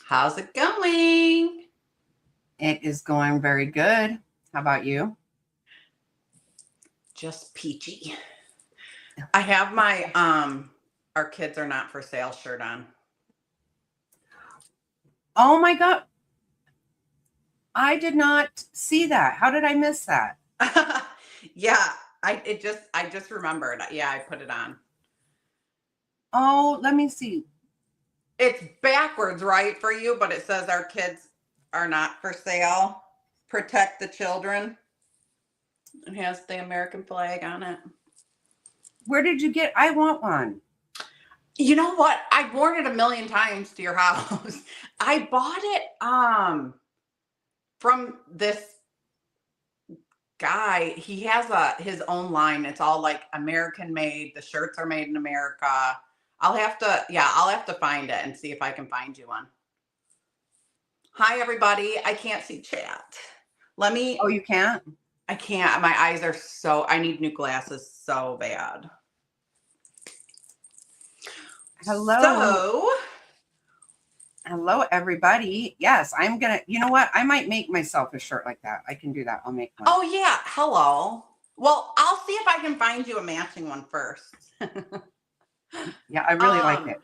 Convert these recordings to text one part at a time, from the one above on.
How's it going? It is going very good. How about you? Just peachy. I have my our kids are not for sale shirt on. Oh my God. I did not see that. How did I miss that? Yeah, I just remembered. Yeah, I put it on. Oh, let me see. It's backwards, right, for you, but it says our kids are not for sale. Protect the children. It has the American flag on it. Where did you get? I want one. You know what? I've worn it a million times to your house. I bought it from this guy. He has his own line. It's all like American made. The shirts are made in America. I'll have to find it and see if I can find you one. Hi everybody. I can't see chat. Oh, you can't? I can't. My eyes are I need new glasses so bad. Hello. Hello, everybody. Yes, I'm going to, you know what? I might make myself a shirt like that. I can do that. I'll make one. Oh, yeah. Hello. Well, I'll see if I can find you a matching one first. Yeah, I really like it.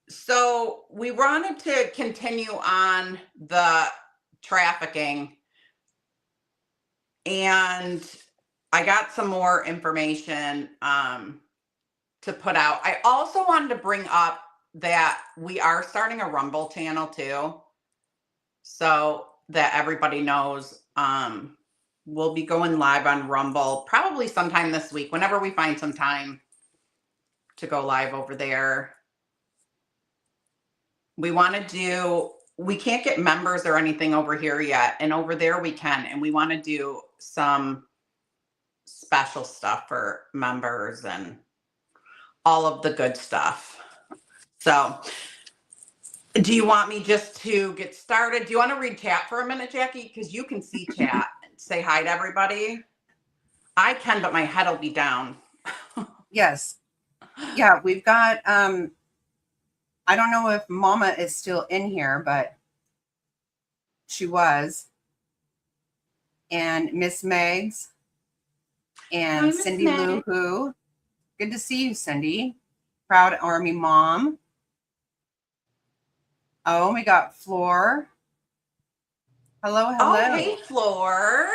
So we wanted to continue on the trafficking, and I got some more information to put out. I also wanted to bring up that we are starting a Rumble channel too, so that everybody knows. We'll be going live on Rumble probably sometime this week, whenever we find some time to go live over there. We can't get members or anything over here yet, and over there we can, and we want to do some special stuff for members and all of the good stuff. So do you want me just to get started? Do you want to read chat for a minute, Jackie? Because you can see chat. Say hi to everybody. I can, but my head will be down. Yes. Yeah, we've got, I don't know if Mama is still in here, but she was. And Miss Megs and Hi, Cindy Miss Lou Meg. Who. Good to see you, Cindy. Proud Army Mom. Oh, we got Floor. Hello. Oh, hey, Floor.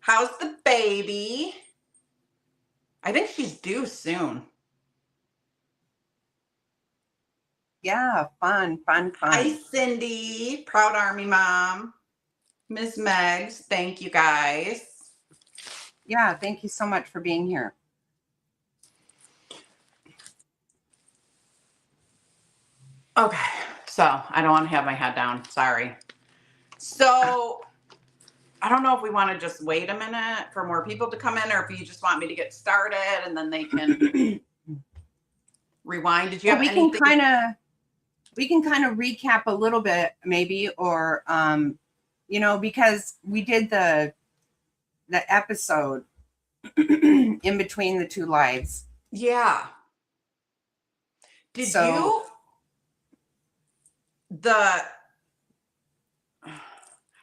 How's the baby? I think she's due soon. Yeah, fun. Hi, Cindy. Proud Army Mom. Miss Megs, thank you guys. Yeah, thank you so much for being here. Okay, so I don't want to have my head down. Sorry. So I don't know if we want to just wait a minute for more people to come in, or if you just want me to get started and then they can rewind. Did you have anything? We can kind of recap a little bit, maybe, or because we did the episode in between the two lives. Yeah.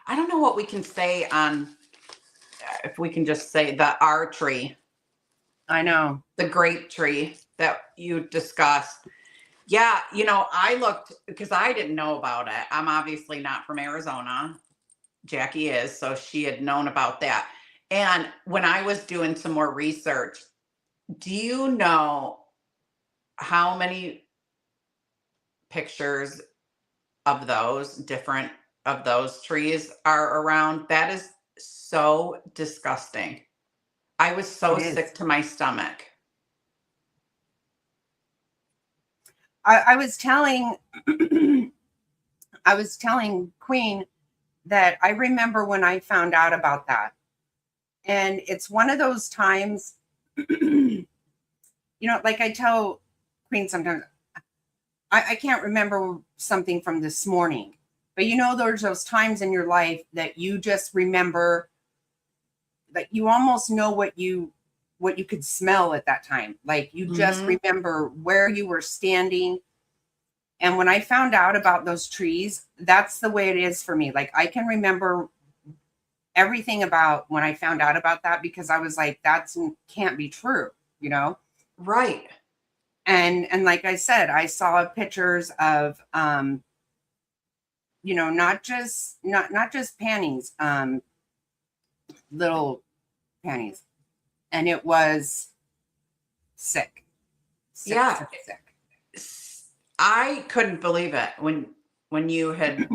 I don't know what we can say on, if we can just say the R tree. I know. The grape tree that you discussed. Yeah, I looked, because I didn't know about it. I'm obviously not from Arizona. Jackie is, so she had known about that. And when I was doing some more research, do you know how many pictures of those trees are around? That is so disgusting. I was so sick to my stomach. I was telling Queen that I remember when I found out about that. And it's one of those times, like I tell Queen sometimes, I can't remember something from this morning. But there's those times in your life that you just remember, that you almost know what you could smell at that time. Like you just remember where you were standing. And when I found out about those trees, that's the way it is for me. Like, I can remember everything about when I found out about that, because I was like, that's can't be true, you know? Right. And like I said, I saw pictures of, you know, not just panties, little panties. And it was sick. Sick, Yeah. sick, sick. I couldn't believe it when you had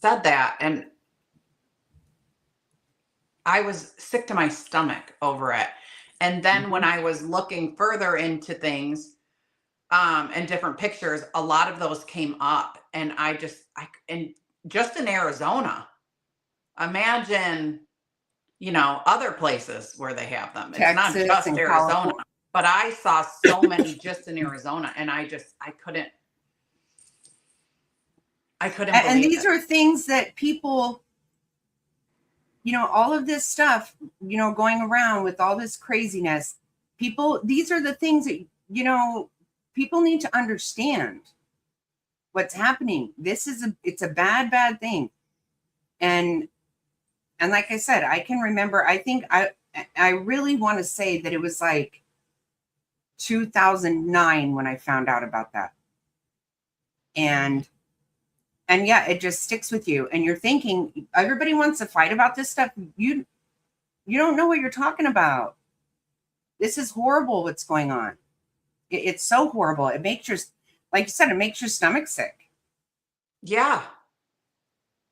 said that, and I was sick to my stomach over it. And then when I was looking further into things, and different pictures, a lot of those came up, and and just in Arizona, imagine, you know, other places where they have them. It's not Texas just and Arizona, California. but I saw so many just in Arizona, and I couldn't And believe these it. are things that people, you know, all of this stuff, you know, going around with all this craziness, people, these are the things that, you know, people need to understand what's happening. It's a bad, bad thing. And like I said, I can remember, I really want to say that it was like 2009 when I found out about that. And yeah, it just sticks with you. And you're thinking, everybody wants to fight about this stuff. You don't know what you're talking about. This is horrible what's going on. It's so horrible. It makes like you said, it makes your stomach sick. Yeah.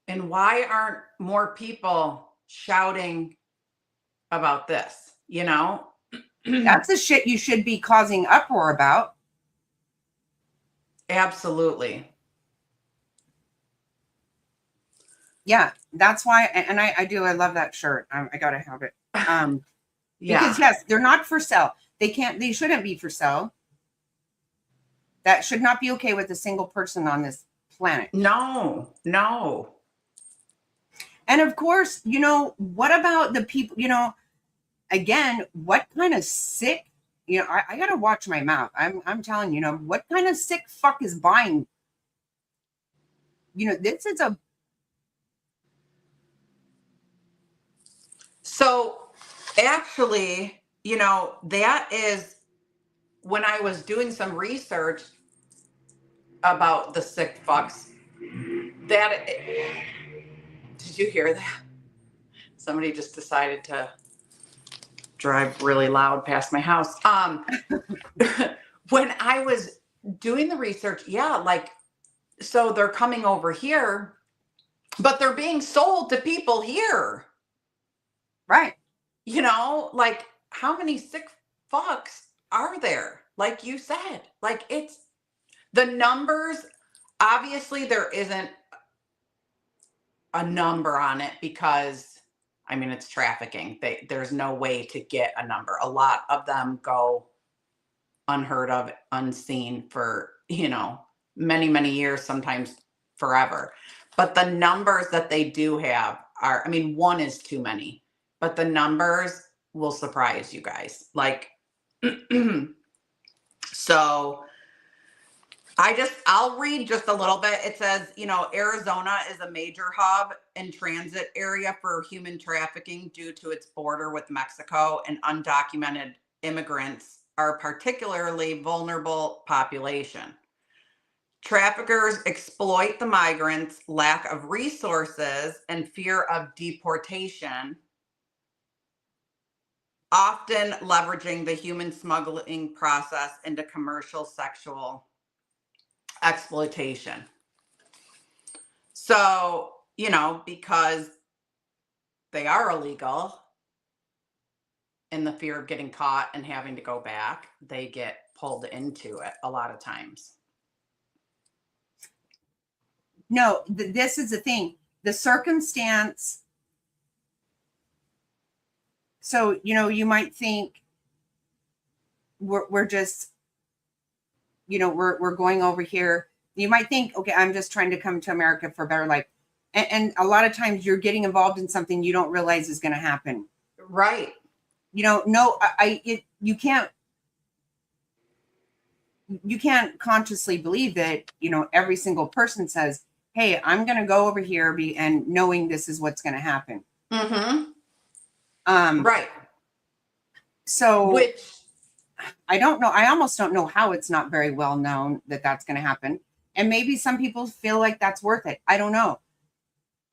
And why aren't more people shouting about this, you know? That's the shit you should be causing uproar about. Absolutely. Yeah, that's why. And I love that shirt. I gotta have it. Yeah. Because yes, they're not for sale. They shouldn't be for sale. That should not be okay with a single person on this planet. No. And of course, you know, what about the people, you know, again, what kind of sick, you know, I gotta watch my mouth. I'm telling you, know, what kind of sick fuck is buying? You know, this is a. So actually, you know, that is when I was doing some research about the sick fucks. Did you hear that? Somebody just decided to drive really loud past my house. When I was doing the research, yeah, like, so they're coming over here, but they're being sold to people here. Right. You know, like, how many sick fucks are there? Like you said, like, it's the numbers. Obviously, there isn't a number on it because, I mean, it's trafficking. There's no way to get a number. A lot of them go unheard of, unseen for, you know, many, many years, sometimes forever. But the numbers that they do have are, I mean, one is too many, but the numbers will surprise you guys. Like, so I'll read just a little bit. It says, you know, Arizona is a major hub and transit area for human trafficking due to its border with Mexico, and undocumented immigrants are a particularly vulnerable population. Traffickers exploit the migrants' lack of resources and fear of deportation, often leveraging the human smuggling process into commercial sexual exploitation. So, you know, because they are illegal, and the fear of getting caught and having to go back, they get pulled into it a lot of times. No, this is the thing. The circumstance. So, you know, you might think we're just, you know, we're going over here. You might think, okay, I'm just trying to come to America for a better life. And a lot of times you're getting involved in something you don't realize is going to happen. Right. You know, no, you can't you can't consciously believe that, every single person says, hey, I'm going to go over here and knowing this is what's going to happen. Right. So Which I don't know. I almost don't know how it's not very well known that that's going to happen. And maybe some people feel like that's worth it. I don't know.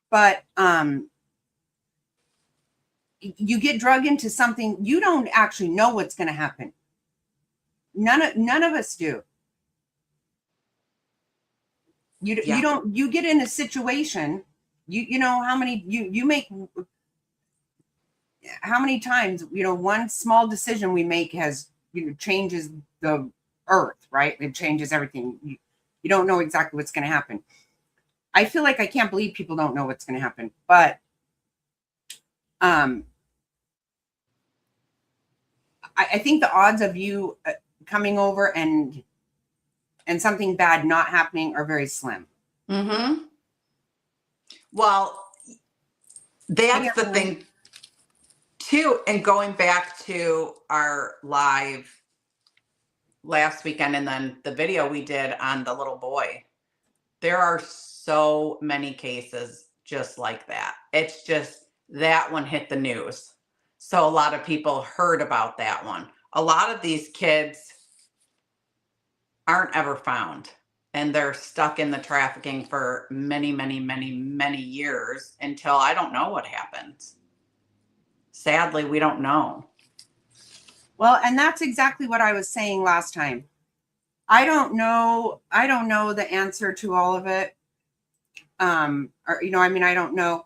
But you get drug into something, you don't actually know what's going to happen. None of us do. You don't, you get in a situation, you know how many you make, how many times, one small decision we make has, changes the earth, right? It changes everything. You don't know exactly what's going to happen. I feel like I can't believe people don't know what's going to happen, but I think the odds of you coming over and something bad not happening are very slim. Well, that's the thing too. And going back to our live last weekend and then the video we did on the little boy, there are so many cases just like that. It's just that one hit the news. So a lot of people heard about that one. A lot of these kids aren't ever found, and they're stuck in the trafficking for many, many, many, many years until I don't know what happens. Sadly, we don't know. Well, and that's exactly what I was saying last time. I don't know the answer to all of it. I don't know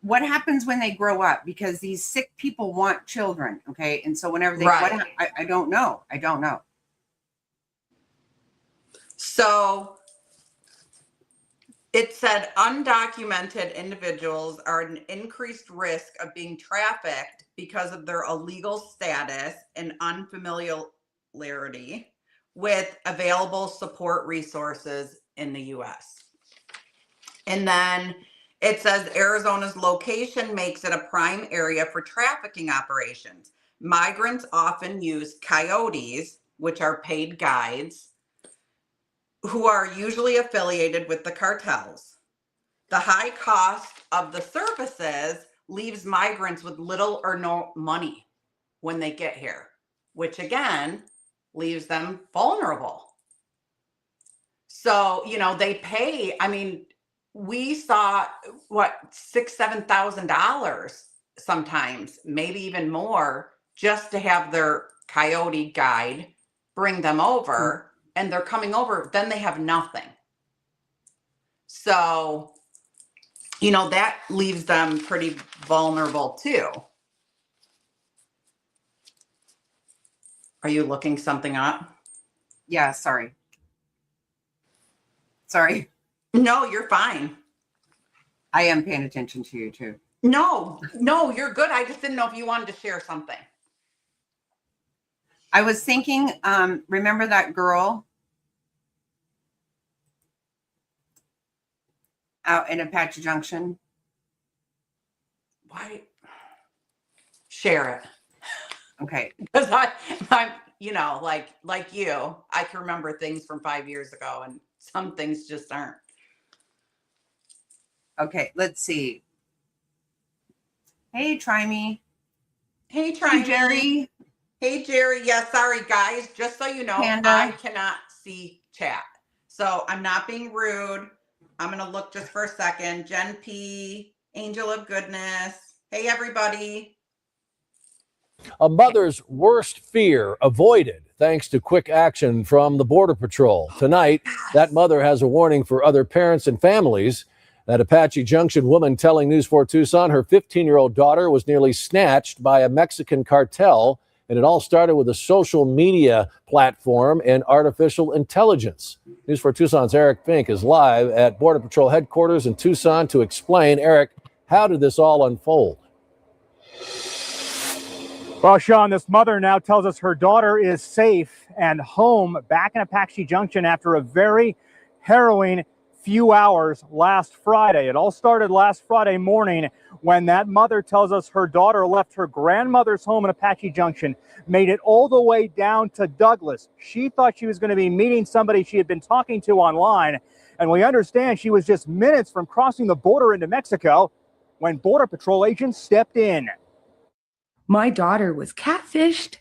what happens when they grow up, because these sick people want children. Okay. And so whenever they, right. I don't know. So it said undocumented individuals are at an increased risk of being trafficked because of their illegal status and unfamiliarity with available support resources in the U.S. And then it says Arizona's location makes it a prime area for trafficking operations. Migrants often use coyotes, which are paid guides, who are usually affiliated with the cartels. The high cost of the services leaves migrants with little or no money when they get here, which again leaves them vulnerable. So, they pay, we saw $6,000-$7,000 sometimes, maybe even more, just to have their coyote guide bring them over. And they're coming over, then they have nothing. So, that leaves them pretty vulnerable too. Are you looking something up? Yeah, sorry. No, you're fine. I am paying attention to you too. No, you're good. I just didn't know if you wanted to share something. I was thinking, remember that girl out in Apache Junction? Why? Share it. Okay. Because I'm, like you, I can remember things from 5 years ago, and some things just aren't. Okay, let's see. Hey, Try Me. Hey, Try Me. Jerry. Hey, Jerry. Yeah, sorry, guys. Just so you know, Panda. I cannot see chat. So I'm not being rude. I'm going to look just for a second. Jen P, Angel of Goodness. Hey, everybody. A mother's worst fear avoided thanks to quick action from the Border Patrol. Tonight, that mother has a warning for other parents and families. That Apache Junction woman telling News 4 Tucson her 15-year-old daughter was nearly snatched by a Mexican cartel, and it all started with a social media platform and artificial intelligence. News 4 Tucson's Eric Fink is live at Border Patrol headquarters in Tucson to explain. Eric, how did this all unfold? Well, Sean, this mother now tells us her daughter is safe and home back in Apache Junction after a very harrowing few hours last Friday. It all started last Friday morning when that mother tells us her daughter left her grandmother's home in Apache Junction, made it all the way down to Douglas. She thought she was going to be meeting somebody she had been talking to online, and we understand she was just minutes from crossing the border into Mexico when Border Patrol agents stepped in. My daughter was catfished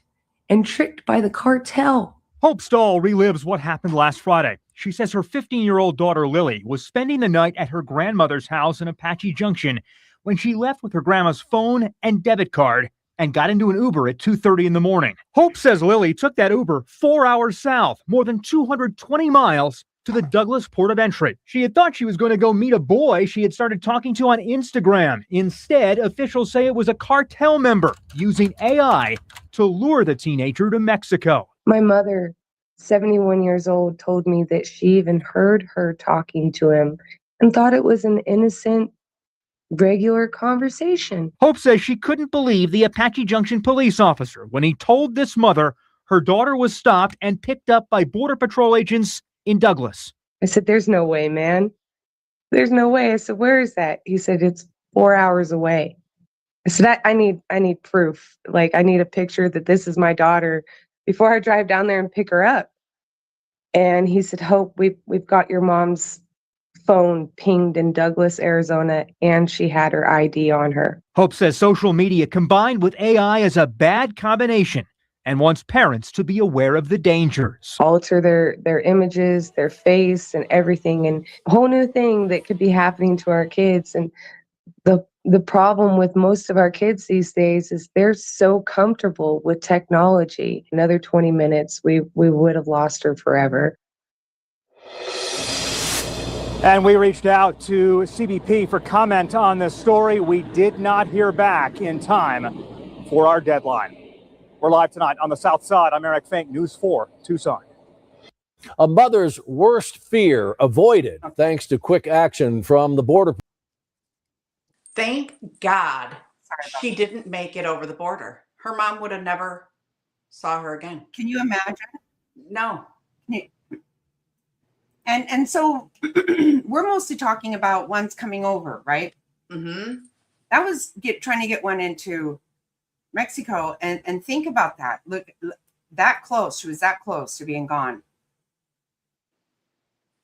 and tricked by the cartel. Hope Stahl relives what happened last Friday. She says her 15-year-old daughter Lily was spending the night at her grandmother's house in Apache Junction when she left with her grandma's phone and debit card and got into an Uber at 2:30 in the morning. Hope says Lily took that Uber 4 hours south, more than 220 miles, to the Douglas port of entry. She had thought she was going to go meet a boy she had started talking to on Instagram. Instead, officials say it was a cartel member using AI to lure the teenager to Mexico. My mother, 71 years old, told me that she even heard her talking to him and thought it was an innocent, regular conversation. Hope says she couldn't believe the Apache Junction police officer when he told this mother her daughter was stopped and picked up by Border Patrol agents in Douglas. I said, "There's no way, man. There's no way." I said, "Where is that?" He said, "It's 4 hours away." I said, I need proof. Like, I need a picture that this is my daughter before I drive down there and pick her up. And he said, "Hope, we've got your mom's phone pinged in Douglas, Arizona, and she had her ID on her." Hope says social media combined with AI is a bad combination and wants parents to be aware of the dangers. Alter their images, their face, and everything, and a whole new thing that could be happening to our kids. And the problem with most of our kids these days is they're so comfortable with technology. Another 20 minutes, we would have lost her forever. And we reached out to CBP for comment on this story. We did not hear back in time for our deadline. We're live tonight on the South Side. I'm Eric Fink, News 4, Tucson. A mother's worst fear avoided thanks to quick action from the border. Thank God she didn't make it over the border. Her mom would have never saw her again. Can you imagine? No. And so we're mostly talking about ones coming over, right? Mm-hmm. That was trying to get one into Mexico, and think about that. Look, that close. She was that close to being gone.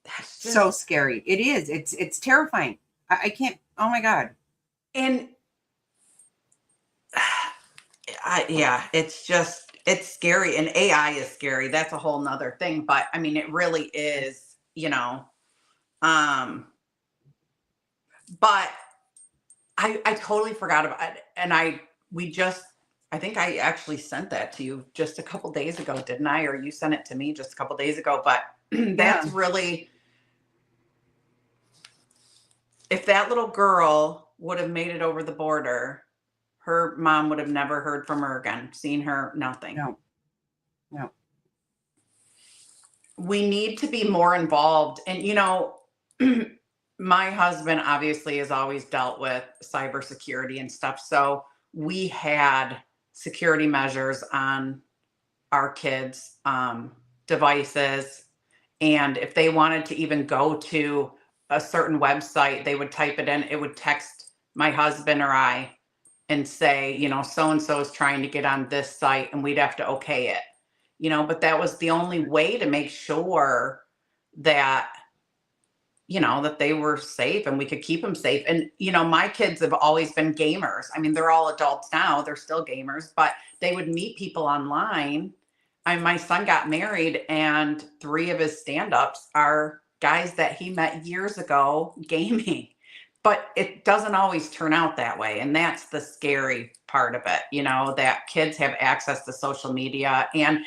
That's just So scary. It is. It's terrifying. I can't. Oh my God. And yeah, it's scary, and AI is scary. That's a whole nother thing. But I mean, it really is, but I totally forgot about it. And I think I actually sent that to you just a couple days ago, didn't I? Or you sent it to me just a couple days ago. But that's really, if that little girl would have made it over the border, her mom would have never heard from her again, seen her, nothing. No. We need to be more involved. And, my husband obviously has always dealt with cybersecurity and stuff. So we had security measures on our kids' devices. And if they wanted to even go to a certain website, they would type it in. It would text my husband or I and say, so-and-so is trying to get on this site, and we'd have to okay it, but that was the only way to make sure that, that they were safe and we could keep them safe. And, my kids have always been gamers. I mean, they're all adults now, they're still gamers, but they would meet people online. My son got married, and 3 of his stand-ups are guys that he met years ago gaming. But it doesn't always turn out that way. And that's the scary part of it, that kids have access to social media, and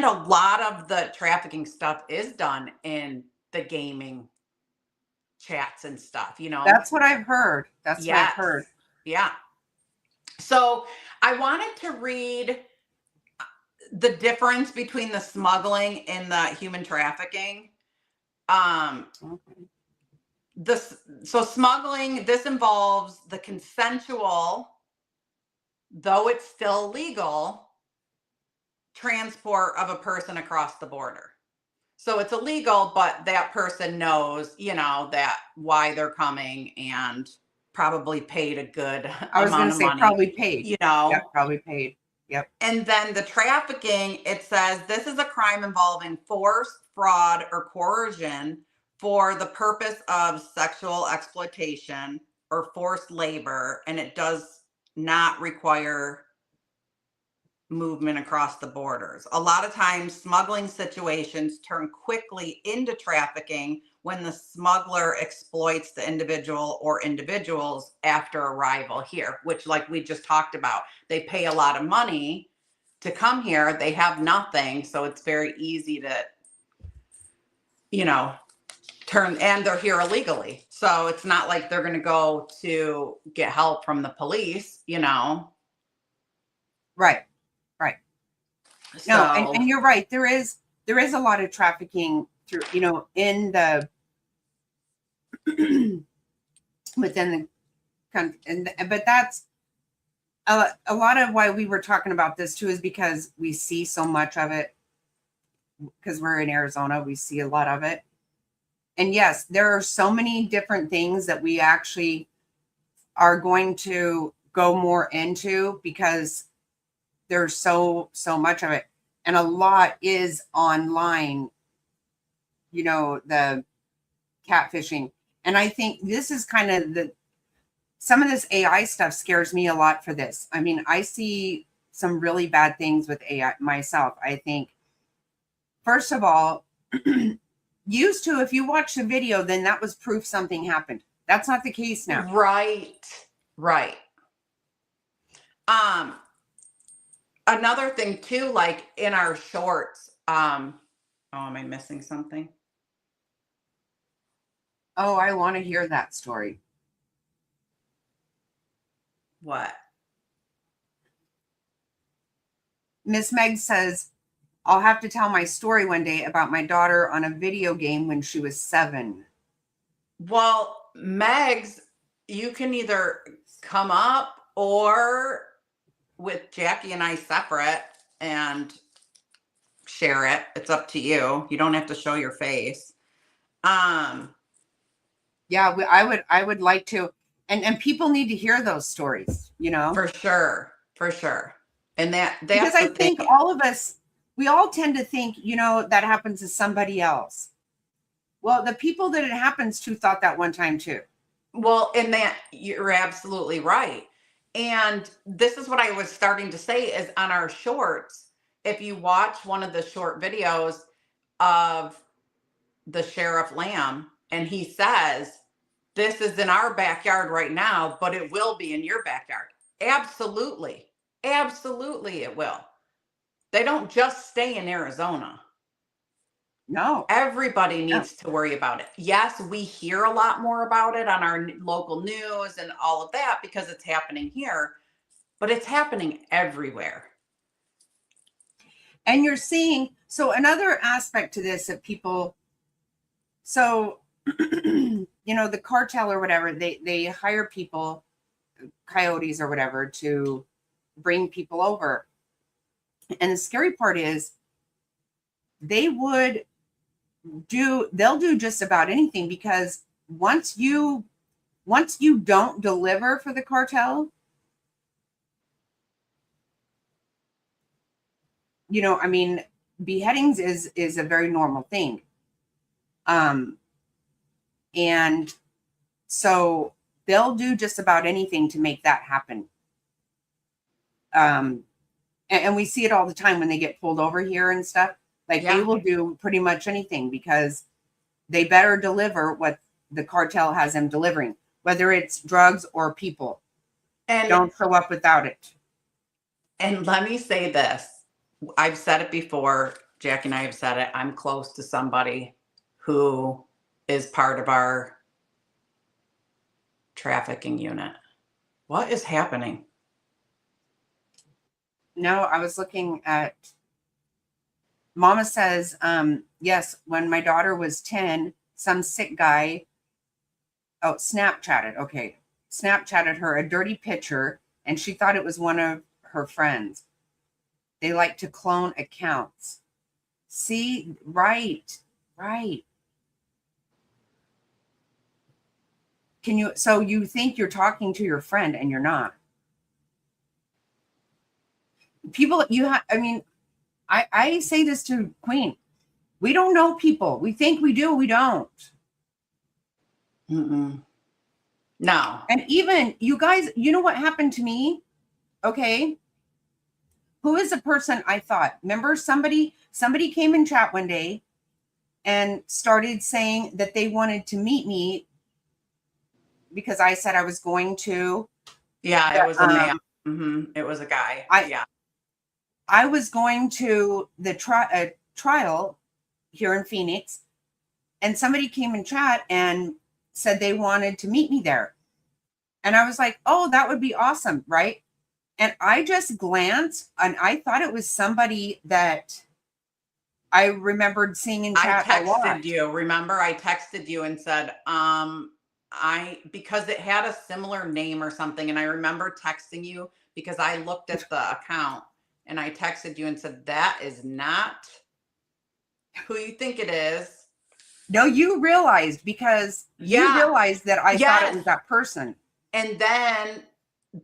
a lot of the trafficking stuff is done in the gaming chats and stuff, That's what I've heard. What I've Yes. heard. Yeah. So I wanted to read the difference between the smuggling and the human trafficking. So smuggling, this involves the consensual, though it's still legal, transport of a person across the border. So it's illegal, but that person knows, that why they're coming and probably paid a good I was going amount to of say money, probably paid. you know. Yep, probably paid. Yep. And then the trafficking, it says this is a crime involving force, fraud, or coercion for the purpose of sexual exploitation or forced labor, and it does not require movement across the borders. A lot of times, smuggling situations turn quickly into trafficking when the smuggler exploits the individual or individuals after arrival here, which, like we just talked about, they pay a lot of money to come here. They have nothing, so it's very easy to, turn, and they're here illegally. So it's not like they're going to go to get help from the police, Right. No, So, and you're right. There is a lot of trafficking through, in the within the country, but that's a lot of why we were talking about this too, is because we see so much of it. Because we're in Arizona, we see a lot of it. And yes, there are so many different things that we actually are going to go more into, because there's so much of it, and a lot is online, the catfishing. And I think this is kind of some of this AI stuff scares me a lot for this. I mean, I see some really bad things with AI myself. I think, first of all, used to, if you watch a video, then that was proof something happened. That's not the case now. right. Another thing too, like in our shorts, am I missing something? Oh, I want to hear that story. What? Miss Meg says, I'll have to tell my story one day about my daughter on a video game when she was 7. Well, Megs, you can either come up or with Jackie and I separate and share it. It's up to you. You don't have to show your face. Yeah, I would like to, and people need to hear those stories, For sure. And that's because I think all of us, we all tend to think, that happens to somebody else. Well, the people that it happens to thought that one time too. Well, and that you're absolutely right. And this is what I was starting to say is on our shorts, if you watch one of the short videos of the Sheriff Lamb, and he says, this is in our backyard right now, but it will be in your backyard. Absolutely. Absolutely, it will. They don't just stay in Arizona. No. Everybody needs to worry about it. Yes, we hear a lot more about it on our local news and all of that because it's happening here, but it's happening everywhere. And you're seeing, so another aspect to this that people, so, the cartel or whatever, they hire people, coyotes or whatever, to bring people over. And the scary part is they'll do just about anything, because once you don't deliver for the cartel, beheadings is a very normal thing. And so they'll do just about anything to make that happen. And we see it all the time when they get pulled over here and stuff. Like, they will do pretty much anything because they better deliver what the cartel has them delivering, whether it's drugs or people. And don't show up without it. And let me say this. I've said it before. Jack and I have said it. I'm close to somebody who is part of our trafficking unit. What is happening? No, I was looking at, Mama says, yes, when my daughter was 10, some sick guy, Snapchatted her a dirty picture, and she thought it was one of her friends. They like to clone accounts. See, right. Right. So you think you're talking to your friend and you're not. People, I say this to Queen. We don't know people. We think we do. We don't. Mm-mm. No. And even you guys, you know what happened to me? Okay. Who is the person I thought? Remember somebody came in chat one day and started saying that they wanted to meet me because I said I was going to. Yeah, it was a male. It was a guy. I was going to the trial here in Phoenix, and somebody came in chat and said they wanted to meet me there. And I was like, oh, that would be awesome, right? And I just glanced and I thought it was somebody that I remembered seeing in chat a lot. I texted you. Remember, I texted you and said, because it had a similar name or something. And I remember texting you because I looked at the account and I texted you and said, that is not who you think it is. No, you realized because you realized that I thought it was that person. And then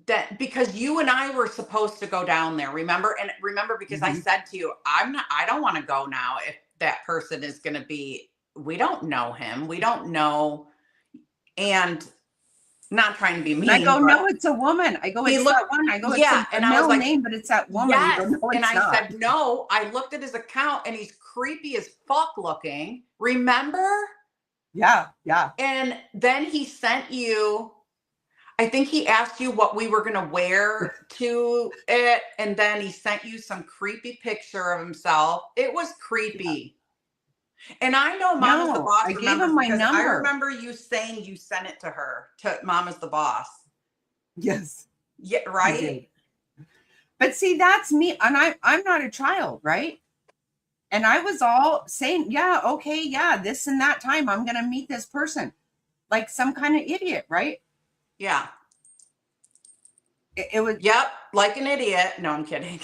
that because you and I were supposed to go down there, remember? And remember, because I said to you, I don't want to go now if that person is going to be, we don't know him. We don't know. And not trying to be mean. And I go, no, it's a woman. I go, it's that one. I go, it's a male name, but it's that woman. Yes. You go, no, and I not. said, no, I looked at his account and he's creepy as fuck looking. Remember? Yeah. Yeah. And then he sent you, I think he asked you what we were going to wear to it. And then he sent you some creepy picture of himself. It was creepy. Yeah. And I know Mom is the Boss. I gave him my number. I remember you saying you sent it to her, to Mom is the Boss. Yes. Yeah, right? But see, that's me. And I'm not a child, right? And I was all saying, yeah, okay, yeah, this and that time I'm going to meet this person. Like some kind of idiot, right? Yeah. It was. Yep, like an idiot. No, I'm kidding.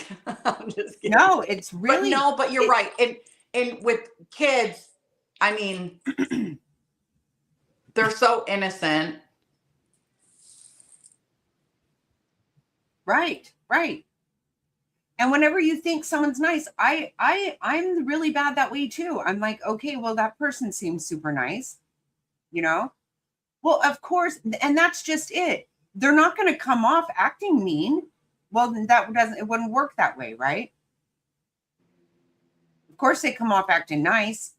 I'm just kidding. No, it's really. But you're right. And with kids, I mean, they're so innocent. Right. And whenever you think someone's nice, I'm really bad that way too. I'm like, okay, well, that person seems super nice, you know? Well, of course, and that's just it. They're not going to come off acting mean. Well, it wouldn't work that way, right? Of course, they come off acting nice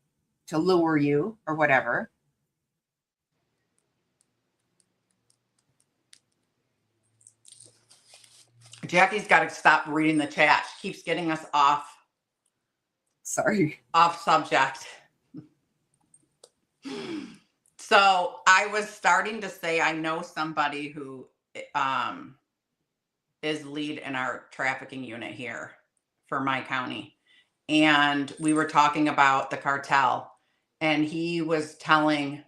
to lure you or whatever. Jackie's got to stop reading the chat. She keeps getting us off subject. So I was starting to say, I know somebody who is lead in our trafficking unit here for my county. And we were talking about the cartel. And he was telling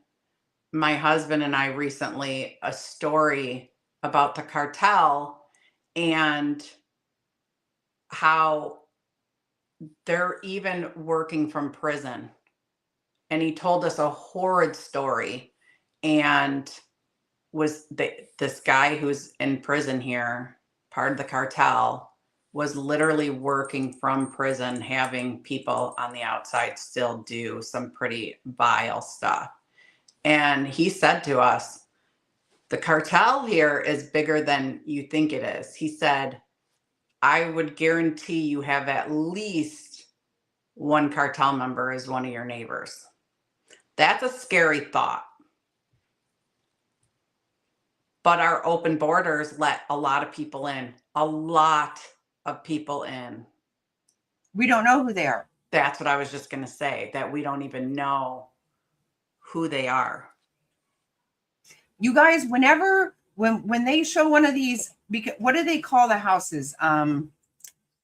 my husband and I recently a story about the cartel and how they're even working from prison. And he told us a horrid story, and this guy who's in prison here, part of the cartel, was literally working from prison, having people on the outside still do some pretty vile stuff. And he said to us, the cartel here is bigger than you think it is. He said, I would guarantee you have at least one cartel member as one of your neighbors. That's a scary thought. But our open borders let a lot of people in. A lot of people in. We don't know who they are. That's what I was just going to say, that we don't even know who they are. You guys, when they show one of these, because what do they call the houses?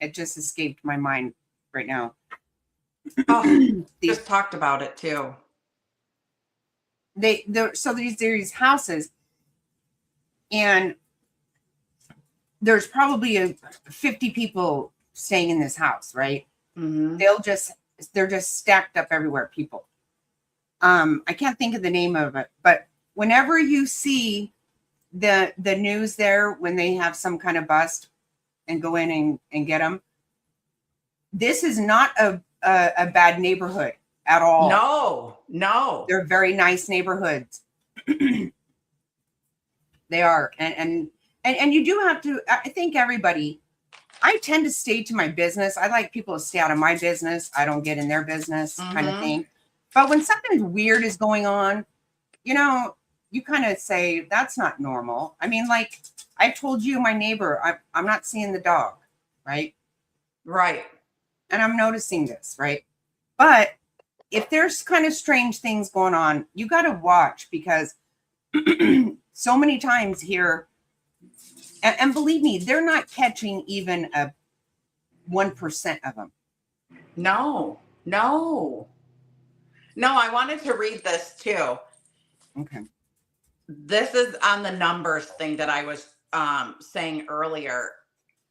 It just escaped my mind right now. Oh, just talked about it too. So there's houses, and there's probably 50 people staying in this house, right? Mm-hmm. They're just stacked up everywhere, people. I can't think of the name of it, but whenever you see the news there, when they have some kind of bust and go in and get them, this is not a bad neighborhood at all. No. They're very nice neighborhoods. They are. And you do have to, I think everybody, I tend to stay to my business. I like people to stay out of my business. I don't get in their business kind of thing. But when something weird is going on, you know, you kind of say, that's not normal. I mean, like I told you, my neighbor, I'm not seeing the dog, right? Right. And I'm noticing this, right? But if there's kind of strange things going on, you got to watch, because so many times here, and believe me, they're not catching even a 1% of them. No, I wanted to read this too. Okay. This is on the numbers thing that I was saying earlier.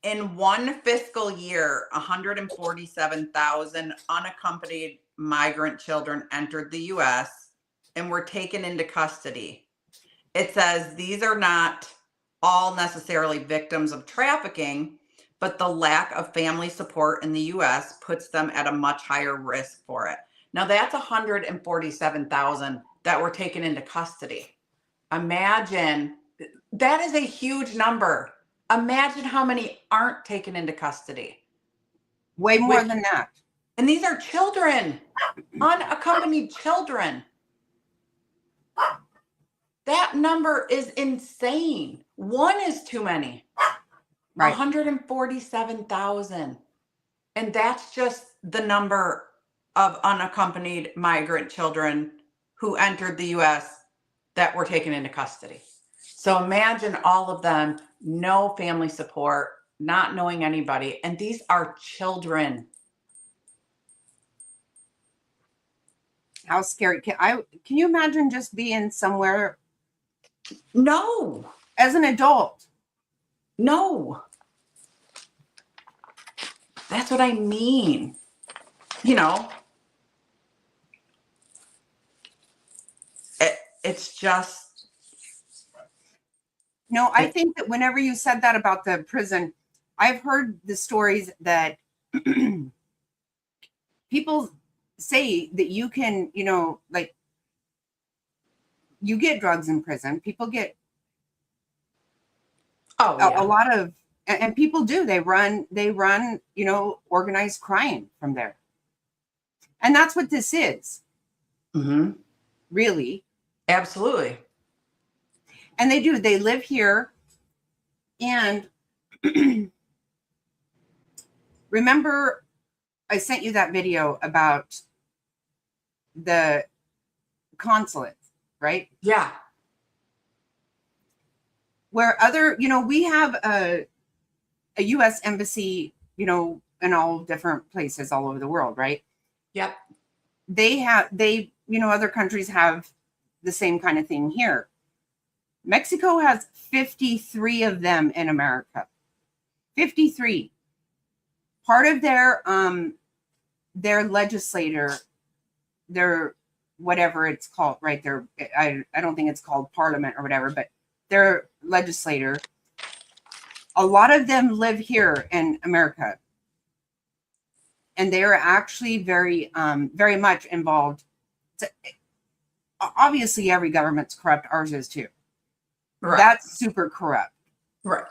In one fiscal year, 147,000 unaccompanied migrant children entered the US and were taken into custody. It says these are not all necessarily victims of trafficking, but the lack of family support in the US puts them at a much higher risk for it. Now that's 147,000 that were taken into custody. Imagine, that is a huge number. Imagine how many aren't taken into custody. Way more than that. And these are children, unaccompanied children. That number is insane. One is too many. Right. 147,000. And that's just the number of unaccompanied migrant children who entered the US that were taken into custody. So imagine all of them, no family support, not knowing anybody. And these are children. How scary. Can you imagine just being somewhere? No. As an adult? No. That's what I mean. You know, it's just. No, I think that whenever you said that about the prison, I've heard the stories that people say that you can, you know, like you get drugs in prison. People get a lot of, and people do, they run, you know, organized crime from there. And that's what this is. Mm-hmm. Really. Absolutely. And they do, they live here. And remember, I sent you that video about the consulate, right? Yeah. Where other, you know, we have a U.S. embassy, you know, in all different places all over the world, right? Yep. They, you know, other countries have the same kind of thing here. Mexico has 53 of them in America. 53. Part of their legislator, their whatever it's called, right? I don't think it's called parliament or whatever, but their legislator, a lot of them live here in America. And they are actually very, very much involved. Obviously, every government's corrupt. Ours is too. Right. That's super corrupt. Right.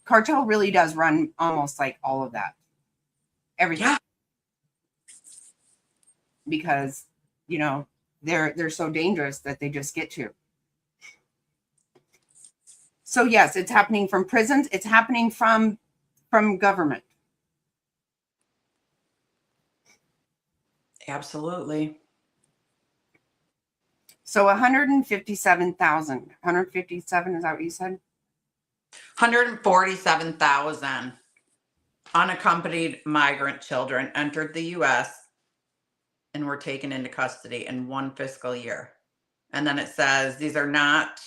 Cartel really does run almost like all of that. Everything. Yeah. Because, you know, they're so dangerous that they just get to. So yes, it's happening from prisons. It's happening from government. Absolutely. So 157,000. 157, is that what you said? 147,000 unaccompanied migrant children entered the U.S. and were taken into custody in one fiscal year. And then it says these are not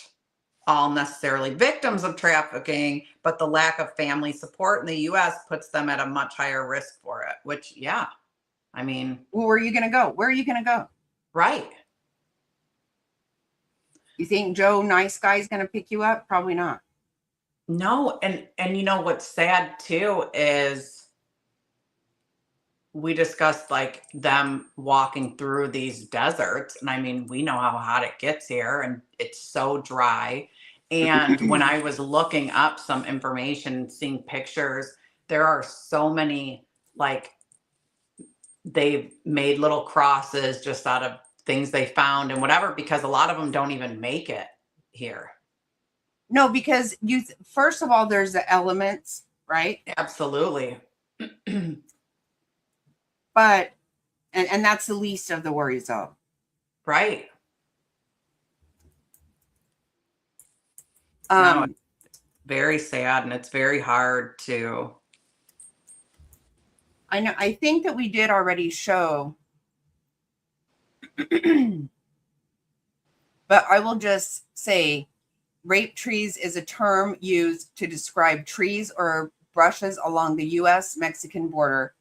all necessarily victims of trafficking, but the lack of family support in the U.S. puts them at a much higher risk for it, which, yeah, I mean. Well, where are you going to go? Where are you going to go? Right. You think Joe Nice Guy is going to pick you up? Probably not. No, and you know what's sad too is we discussed like them walking through these deserts, and I mean, we know how hot it gets here and it's so dry. And when I was looking up some information, seeing pictures, there are so many, like, they've made little crosses just out of things they found and whatever, because a lot of them don't even make it here. No, because first of all, there's the elements, right? Absolutely. But and that's the least of the worries though. Right. Um, No, very sad, and it's very hard to. I know. I think that we did already show, but I will just say, rape trees is a term used to describe trees or brushes along the U.S.-Mexican border,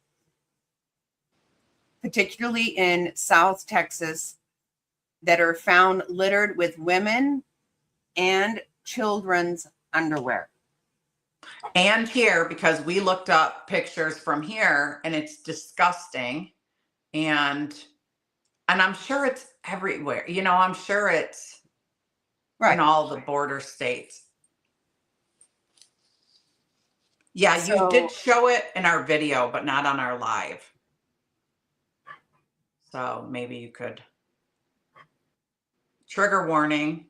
particularly in South Texas, that are found littered with women and children's underwear. And here, because we looked up pictures from here, and it's disgusting, and I'm sure it's everywhere. You know, I'm sure it's Right. in all the border states. Yeah, you So- did show it in our video, but not on our live. So maybe you could. Trigger warning.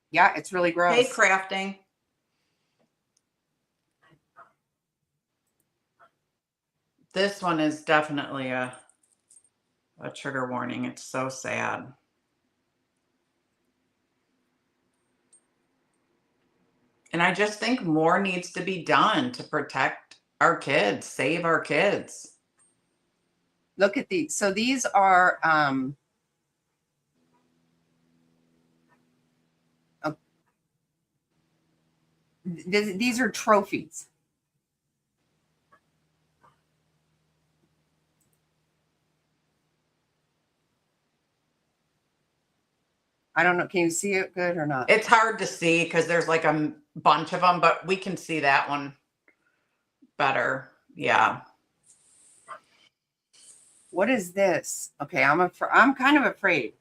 Yeah, it's really gross. Hey, crafting. This one is definitely a trigger warning. It's so sad. And I just think more needs to be done to protect our kids, save our kids. Look at these. So these are these are trophies. I don't know. Can you see it good or not? It's hard to see because there's like a bunch of them, but we can see that one better. Yeah. What is this? Okay, I'm kind of afraid.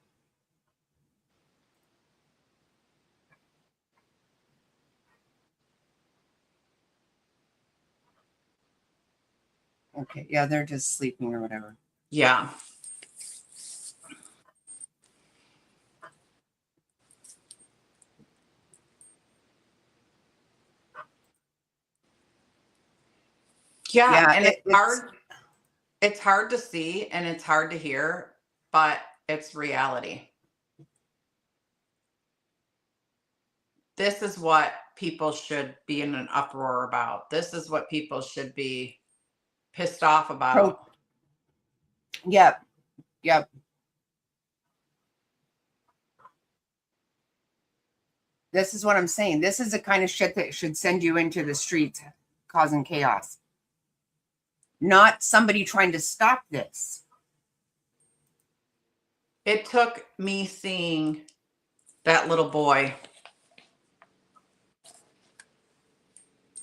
Okay, yeah, they're just sleeping or whatever. Yeah. Yeah, and it's hard to see and it's hard to hear, but it's reality. This is what people should be in an uproar about. This is what people should be pissed off about. Yep. This is what I'm saying. This is the kind of shit that should send you into the streets causing chaos. Not somebody trying to stop this. It took me seeing that little boy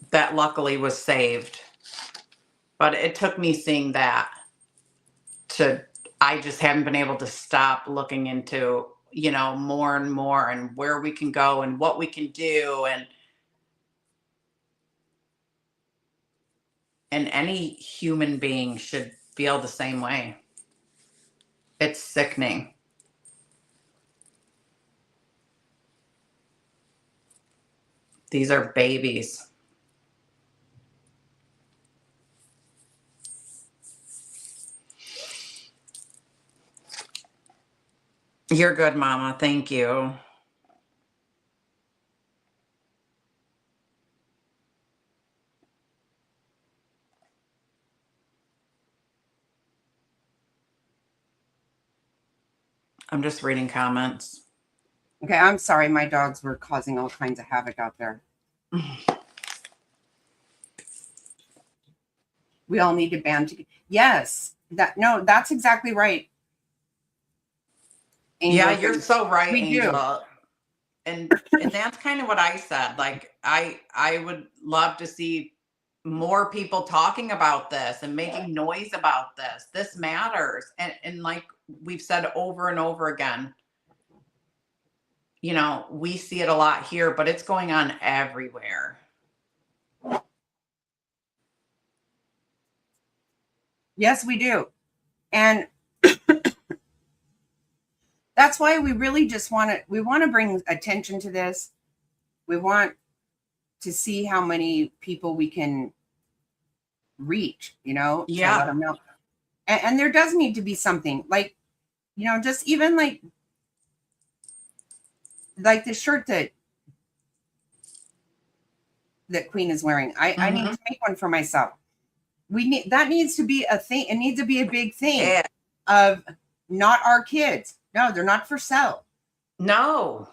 that luckily was saved, but it took me seeing that I just haven't been able to stop looking into, you know, more and more and where we can go and what we can do, and any human being should feel the same way. It's sickening. These are babies. You're good, Mama. Thank you. I'm just reading comments. Okay, I'm sorry. My dogs were causing all kinds of havoc out there. We all need to band together. Yes, that's exactly right. Yeah, Angel, you're so right, we do. Angela. And that's kind of what I said. Like I would love to see more people talking about this and making noise about this. This matters. And like we've said over and over again, you know, we see it a lot here, but it's going on everywhere. Yes, we do. And that's why we really just want to bring attention to this. We want to see how many people we can reach, you know, to Yeah. let them know. And there does need to be something like, you know, just even like the shirt that Queen is wearing. I need to make one for myself. That needs to be a thing. It needs to be a big thing Yeah. of not our kids. No, they're not for sale. No.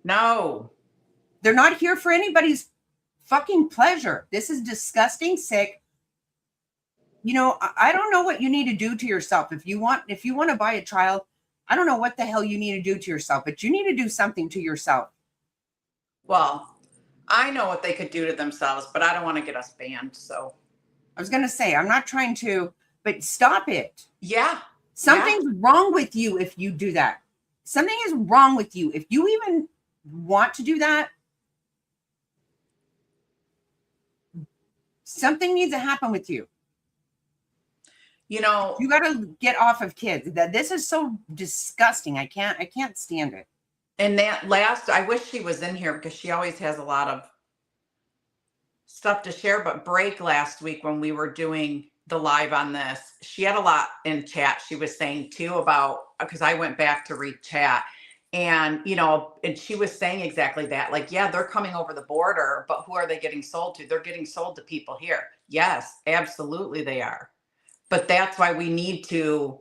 They're not here for anybody's fucking pleasure. This is disgusting, sick. You know, I don't know what you need to do to yourself. If you want to buy a child, I don't know what the hell you need to do to yourself, but you need to do something to yourself. Well, I know what they could do to themselves, but I don't want to get us banned. So I was going to say, I'm not trying to, but stop it. yeah. Something's wrong with you if you do that. Something is wrong with you. If you even want to do that, something needs to happen with you. You know, You got to get off of kids. This is so disgusting. I can't stand it. and I wish she was in here because she always has a lot of stuff to share. But break last week when we were doing the live on this, she had a lot in chat. She was saying too about, because I went back to read chat, and you know, and she was saying exactly that. Like, yeah, they're coming over the border, but who are they getting sold to? They're getting sold to people here. Yes, absolutely they are. But that's why we need to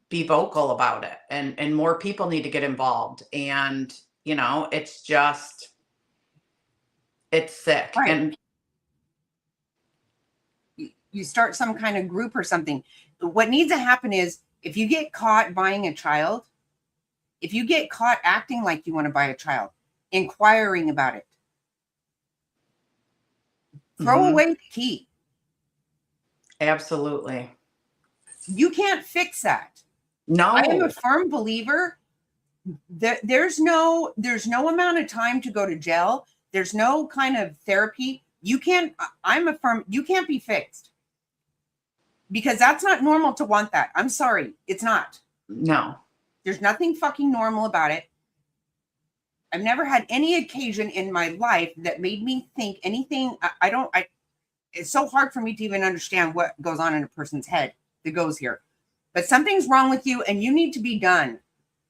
be vocal about it, and more people need to get involved. And you know, it's sick. Right. And you start some kind of group or something. What needs to happen is if you get caught buying a child, if you get caught acting like you want to buy a child, inquiring about it, throw away the key. Absolutely. You can't fix that. No. I am a firm believer that there's no amount of time to go to jail. There's no kind of therapy. You can't be fixed. Because that's not normal to want that. I'm sorry. It's not. No. There's nothing fucking normal about it. I've never had any occasion in my life that made me think anything. It's so hard for me to even understand what goes on in a person's head that goes here. But something's wrong with you and you need to be done.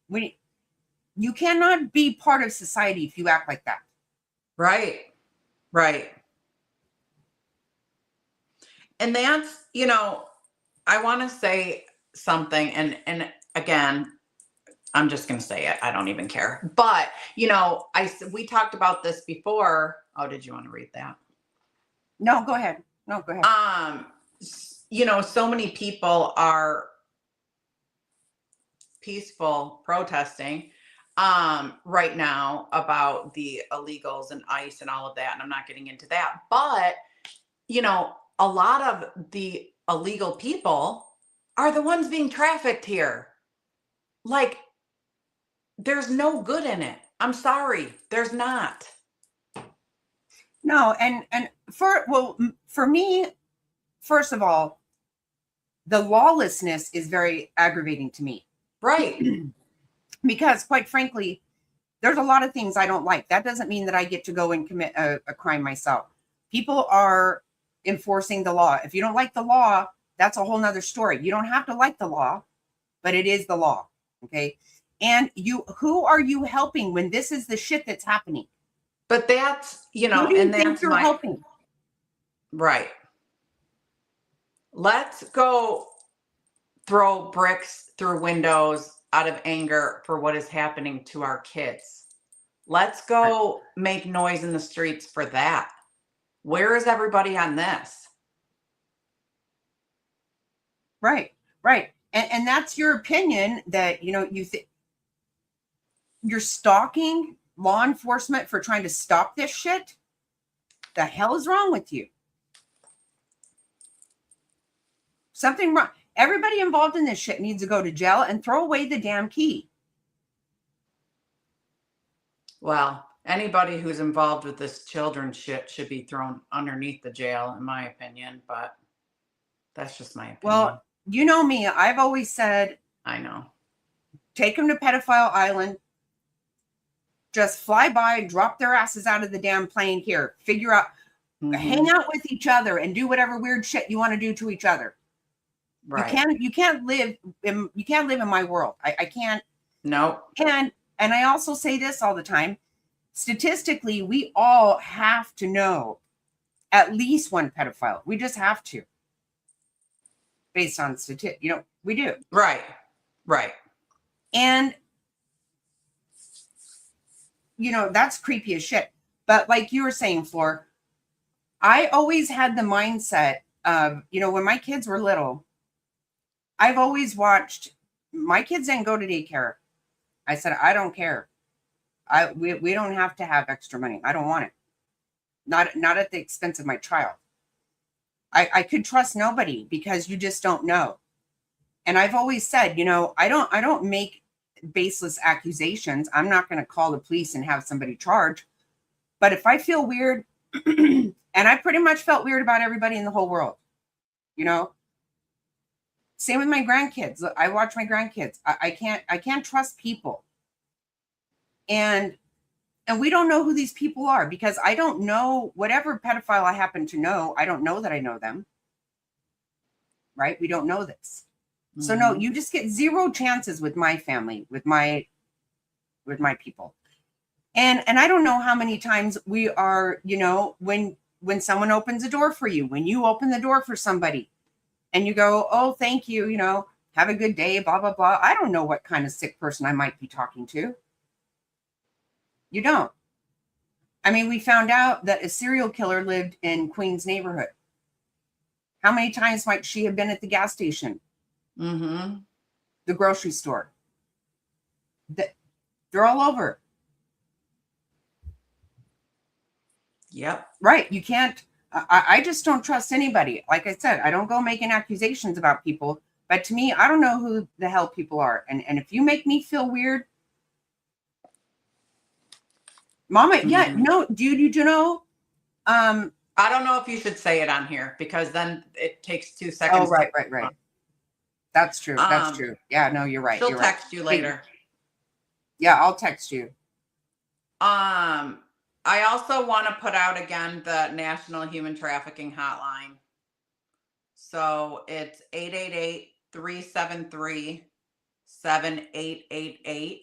You cannot be part of society if you act like that. Right. And that's, you know, I want to say something, and again, I'm just going to say it. I don't even care. But, you know, we talked about this before. Oh, did you want to read that? No, go ahead. You know, so many people are peaceful protesting right now about the illegals and ICE and all of that. And I'm not getting into that. But, you know, a lot of the illegal people are the ones being trafficked here. Like, there's no good in it. I'm sorry. There's not. No, and for me, first of all, the lawlessness is very aggravating to me. Right. Because quite frankly, there's a lot of things I don't like. That doesn't mean that I get to go and commit a crime myself. People are enforcing the law. If you don't like the law, that's a whole nother story. You don't have to like the law, but it is the law. Okay. And who are you helping when this is the shit that's happening? But that's, you know, Who do you and think that's you're helping? Right. Let's go throw bricks through windows out of anger for what is happening to our kids. Let's go make noise in the streets for that. Where is everybody on this? Right. And that's your opinion that, you're stalking law enforcement for trying to stop this shit. The hell is wrong with you? Something wrong. Everybody involved in this shit needs to go to jail and throw away the damn key. Well, anybody who's involved with this children's shit should be thrown underneath the jail, in my opinion, but that's just my opinion. Well, you know me, I've always said, I know. take them to Pedophile Island. Just fly by, drop their asses out of the damn plane here. Figure out, hang out with each other and do whatever weird shit you want to do to each other. Right. You can't live in my world. I can't. No. And I also say this all the time. Statistically, we all have to know at least one pedophile. We just have to. Based on statistics, we do. Right. Right. And that's creepy as shit. But like you were saying, Floor, I always had the mindset of, when my kids were little, I've always watched, my kids didn't go to daycare. I said, I don't care. We don't have to have extra money. I don't want it. Not at the expense of my child. I could trust nobody because you just don't know. And I've always said, I don't make baseless accusations. I'm not going to call the police and have somebody charged. But if I feel weird, and I pretty much felt weird about everybody in the whole world, same with my grandkids. Look, I watch my grandkids. I can't trust people. And we don't know who these people are because I don't know whatever pedophile I happen to know. I don't know that I know them. Right? We don't know this. So no, you just get zero chances with my family, with my people. And I don't know how many times we are, when someone opens a door for you, when you open the door for somebody and you go, oh, thank you, have a good day, blah, blah, blah. I don't know what kind of sick person I might be talking to. You don't. I mean, we found out that a serial killer lived in Queens neighborhood. How many times might she have been at the gas station? The grocery store? They're all over. Yep. Right. You can't. I just don't trust anybody. Like I said, I don't go making accusations about people. But to me, I don't know who the hell people are. And if you make me feel weird, Mama, yeah, no, dude, you know. I don't know if you should say it on here because then it takes 2 seconds. Oh, right. That's true. That's true. Yeah, no, you're right. She'll text you later. Yeah, I'll text you. I also want to put out again the National Human Trafficking Hotline. So it's 888-373-7888,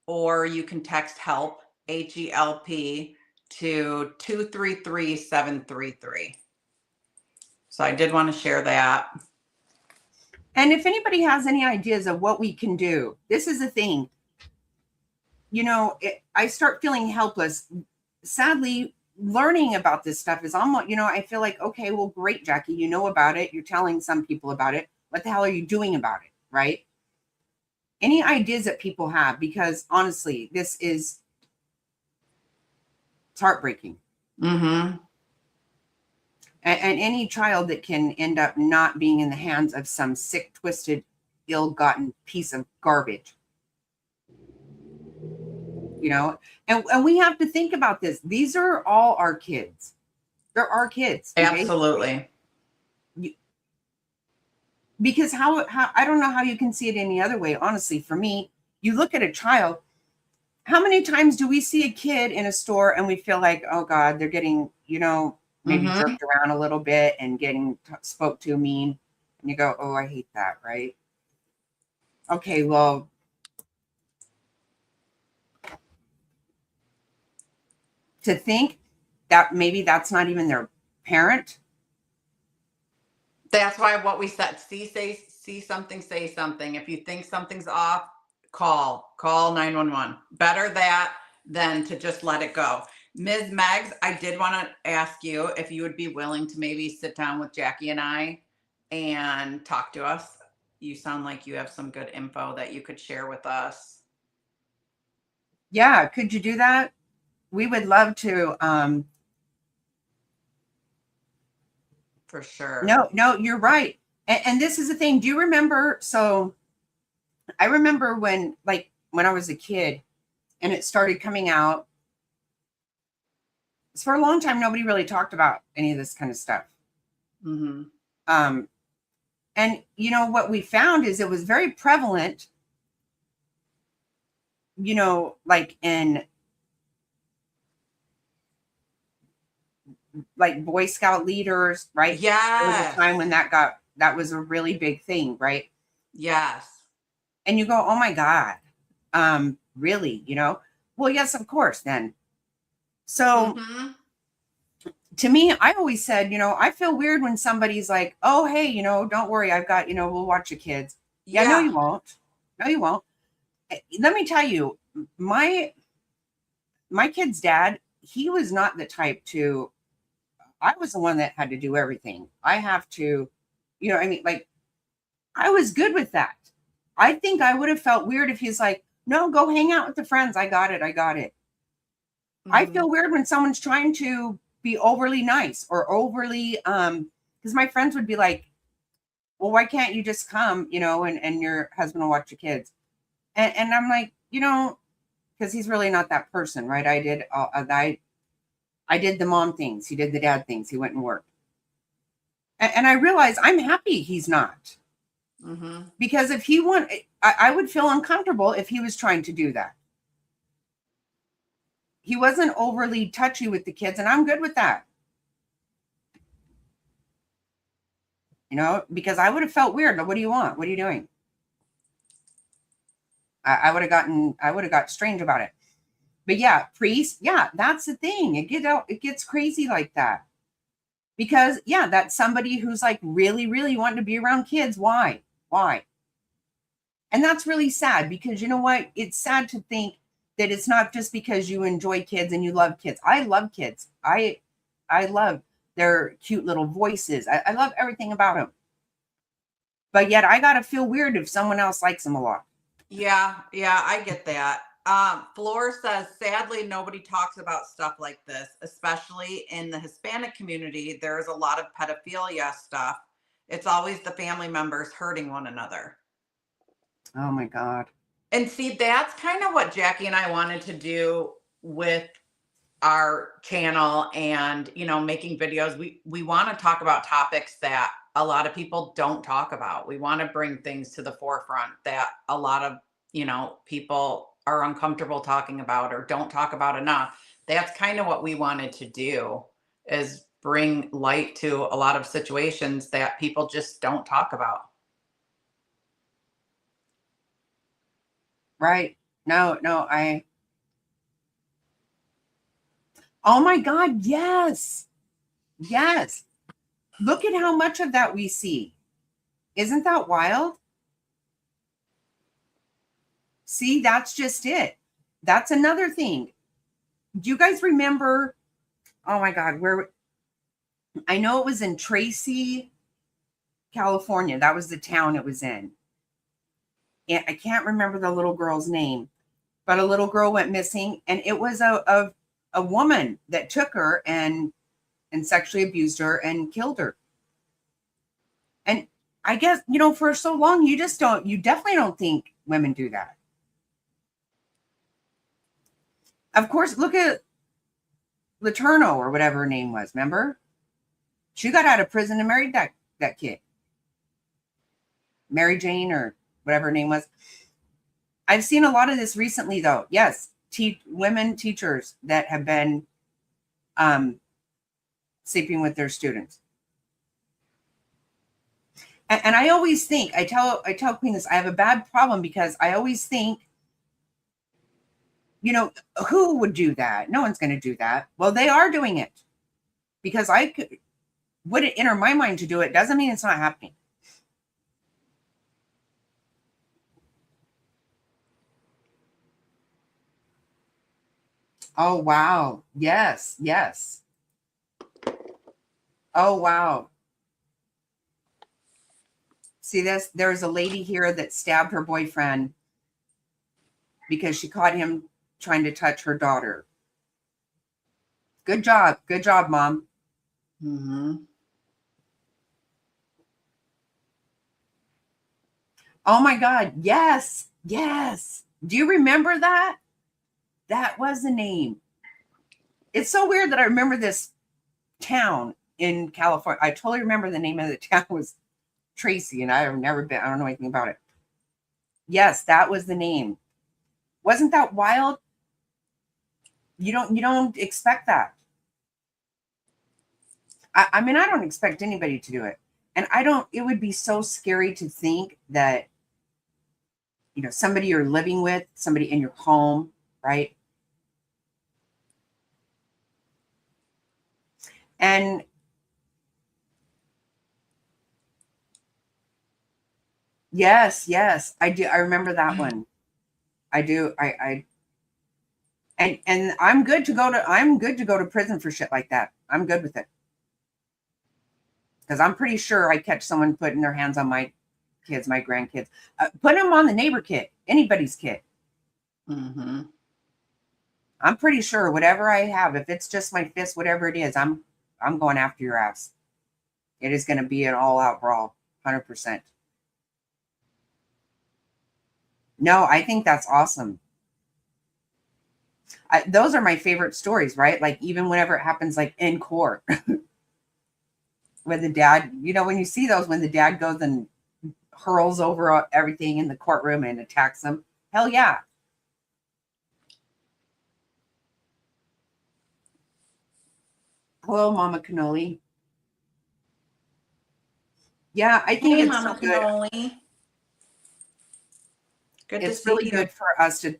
or you can text HELP, HELP, to 233-733. So I did want to share that. And if anybody has any ideas of what we can do, this is the thing. I start feeling helpless. Sadly, learning about this stuff is almost, I feel like, okay, well, great, Jackie, you know about it. You're telling some people about it. What the hell are you doing about it? Right? Any ideas that people have, because honestly, it's heartbreaking. And any child that can end up not being in the hands of some sick, twisted, ill-gotten piece of garbage. And we have to think about this. These are all our kids. They're our kids. Okay? Absolutely. Because how I don't know how you can see it any other way. Honestly, for me, you look at a child. How many times do we see a kid in a store and we feel like, oh God, they're getting, maybe jerked around a little bit and getting spoke to mean, and you go, oh, I hate that, right? Okay, well, to think that maybe that's not even their parent. That's why what we said, see something, say something. If you think something's off, call 911. Better that than to just let it go. Ms. Meggs, I did want to ask you if you would be willing to maybe sit down with Jackie and I and talk to us. you sound like you have some good info that you could share with us. Yeah, could you do that? We would love to. For sure. No, you're right. And this is the thing. Do you remember? So I remember when I was a kid and it started coming out. So for a long time, nobody really talked about any of this kind of stuff. Mm-hmm. And what we found is it was very prevalent, like in like Boy Scout leaders, right? Yeah. There was a time when that was a really big thing, right? Yes. And you go, oh my God, really, Well, yes, of course, then. So Mm-hmm. to me, I always said, I feel weird when somebody's like, oh, hey, don't worry, I've got, we'll watch your kids. Yeah, no, you won't. No, you won't. Let me tell you, my kid's dad, he was not the type to, I was the one that had to do everything. I have to, like, I was good with that. I think I would have felt weird if he's like, no, go hang out with the friends. I got it. Mm-hmm. I feel weird when someone's trying to be overly nice or overly, because my friends would be like, well, why can't you just come, and your husband will watch your kids. And I'm like, because he's really not that person, right? I did the mom things. He did the dad things. He went and worked. And I realized I'm happy he's not. Mm-hmm. Because if he I would feel uncomfortable if he was trying to do that. He wasn't overly touchy with the kids, and I'm good with that. Because I would have felt weird. What do you want? What are you doing? I would have got strange about it. But yeah, priest, yeah, that's the thing. It gets crazy like that. Because yeah, that's somebody who's like really, really wanting to be around kids. Why? And that's really sad, because you know what? It's sad to think that it's not just because you enjoy kids and you love kids. I love kids. I love their cute little voices. I love everything about them. But yet I got to feel weird if someone else likes them a lot. Yeah, I get that. Floor says, sadly, nobody talks about stuff like this, especially in the Hispanic community. There's a lot of pedophilia stuff. It's always the family members hurting one another. Oh my God. And see, that's kind of what Jackie and I wanted to do with our channel and, making videos. We want to talk about topics that a lot of people don't talk about. We want to bring things to the forefront that a lot of, people are uncomfortable talking about or don't talk about enough. That's kind of what we wanted to do, is bring light to a lot of situations that people just don't talk about. Right. No, oh my God. Yes. Look at how much of that we see. Isn't that wild? See, that's just it. That's another thing. Do you guys remember? Oh my God, I know it was in Tracy, California. That was the town it was in. And I can't remember the little girl's name, but a little girl went missing, and it was a woman that took her and sexually abused her and killed her. And I guess, for so long, you definitely don't think women do that. Of course, look at Letourneau or whatever her name was. Remember? She got out of prison and married that kid. Mary Jane or whatever her name was. I've seen a lot of this recently, though. Yes, women teachers that have been sleeping with their students. And I always think, I tell Queen this, I have a bad problem because I always think, who would do that? No one's going to do that. Well, they are doing it, because would it enter my mind to do it doesn't mean it's not happening. Oh, wow. Yes. Oh, wow. See this? There's a lady here that stabbed her boyfriend because she caught him trying to touch her daughter. Good job. Good job, Mom. Mm-hmm. Oh my God. Yes. Yes. Do you remember that? That was the name. It's so weird that I remember this town in California. I totally remember the name of the town was Tracy, and I have never been, I don't know anything about it. Yes, that was the name. Wasn't that wild? You don't expect that. I mean, I don't expect anybody to do it. And it would be so scary to think that, somebody you're living with, somebody in your home, right? And yes, I do. I remember that one. I do. And I'm good to go to prison for shit like that. I'm good with it. Because I'm pretty sure I catch someone putting their hands on my kids, my grandkids. Put them on the neighbor kid, anybody's kid. Mm-hmm. I'm pretty sure whatever I have, if it's just my fist, whatever it is, I'm going after your ass. It is going to be an all-out brawl, 100%. No, I think that's awesome. Those are my favorite stories, right? Like even whenever it happens, like in court, with the dad, when you see those, when the dad goes and hurls over everything in the courtroom and attacks them. Hell yeah. Hello, Mama Cannoli. Yeah, I think Hey, it's Mama so good. Cannoli. Good to It's see really you. good for us to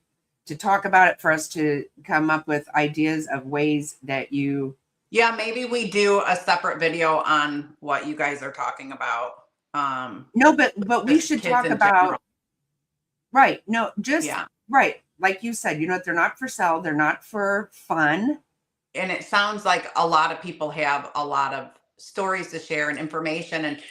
talk about it, for us to come up with ideas of ways that you. Yeah, maybe we do a separate video on what you guys are talking about. No, but we just should kids talk in about. general. Right. No, just Yeah. right. Like you said, they're not for sale. They're not for fun. And it sounds like a lot of people have a lot of stories to share and information, and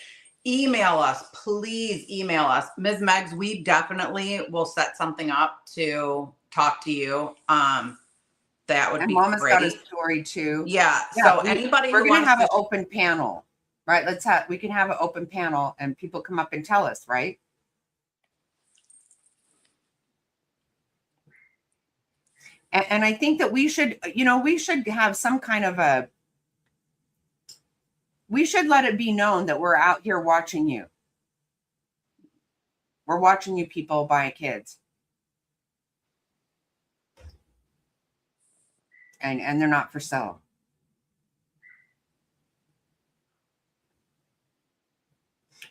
email us, please email us. Ms. Meggs, we definitely will set something up to talk to you. That would And be Mama's got a great. story too. Yeah. Yeah, So anybody we're who gonna wants have to an open panel, right? We can have an open panel and people come up and tell us, right? And I think that we should have some kind of we should let it be known that we're out here watching you. We're watching you people buy kids. And they're not for sale.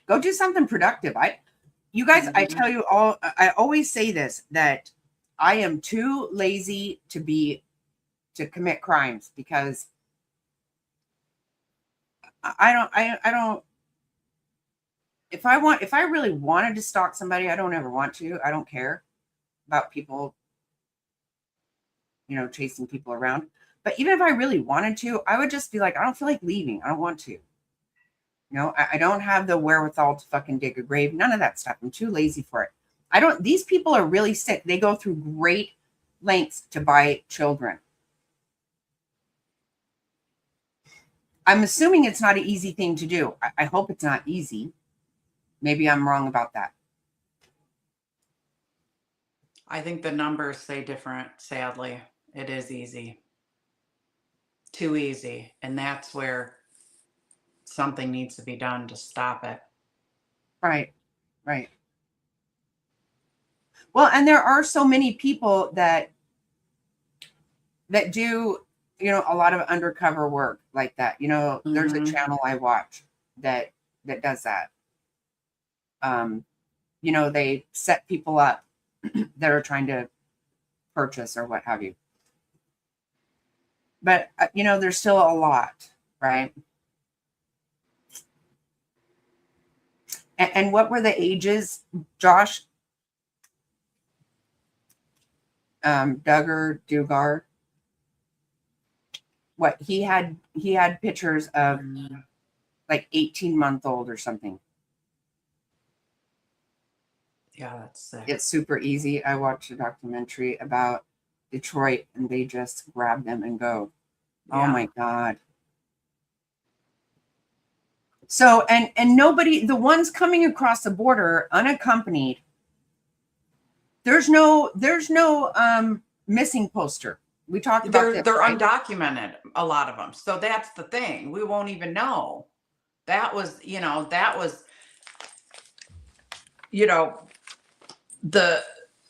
Go do something productive. You guys, I tell you all, I always say this, that I am too lazy to commit crimes, because I don't, if I really wanted to stalk somebody, I don't ever want to. I don't care about people, chasing people around. But even if I really wanted to, I would just be like, I don't feel like leaving. I don't want to. I don't have the wherewithal to fucking dig a grave. None of that stuff. I'm too lazy for it. These people are really sick. They go through great lengths to buy children. I'm assuming it's not an easy thing to do. I hope it's not easy. Maybe I'm wrong about that. I think the numbers say different, sadly. It is easy. Too easy. And that's where something needs to be done to stop it. Right. Well, and there are so many people that do, a lot of undercover work like that. There's a channel I watch that does that. They set people up that are trying to purchase or what have you. But, there's still a lot, right? And what were the ages, Josh? Dugar. What he had pictures of like 18-month-old or something. Yeah, that's sick. It's super easy. I watched a documentary about Detroit and they just grab them and go. Oh Yeah. my God. So, and nobody, the ones coming across the border unaccompanied, there's no missing poster. We talked about this, They're right? undocumented, a lot of them. So that's the thing. We won't even know. That was, you know, the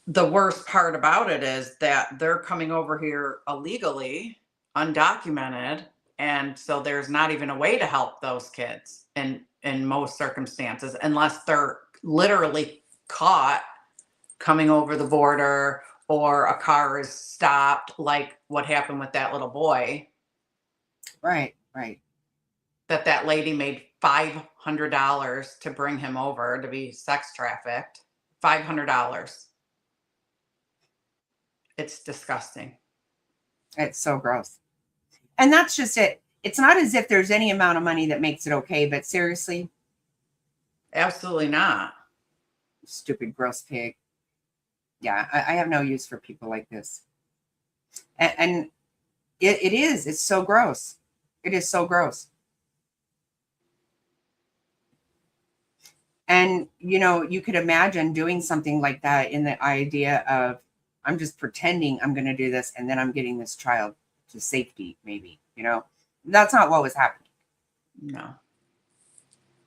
worst part about it is that they're coming over here illegally, undocumented, and so there's not even a way to help those kids in most circumstances unless they're literally caught coming over the border or a car is stopped, like what happened with that little boy. Right. That lady made $500 to bring him over to be sex trafficked. $500. It's disgusting. It's so gross. And that's just it. It's not as if there's any amount of money that makes it okay, but seriously, Absolutely not. stupid, gross pig. Yeah, I have no use for people like this. And it is. It's so gross. It is so gross. And, you could imagine doing something like that in the idea of, I'm just pretending I'm going to do this, and then I'm getting this child to safety, maybe, That's not what was happening.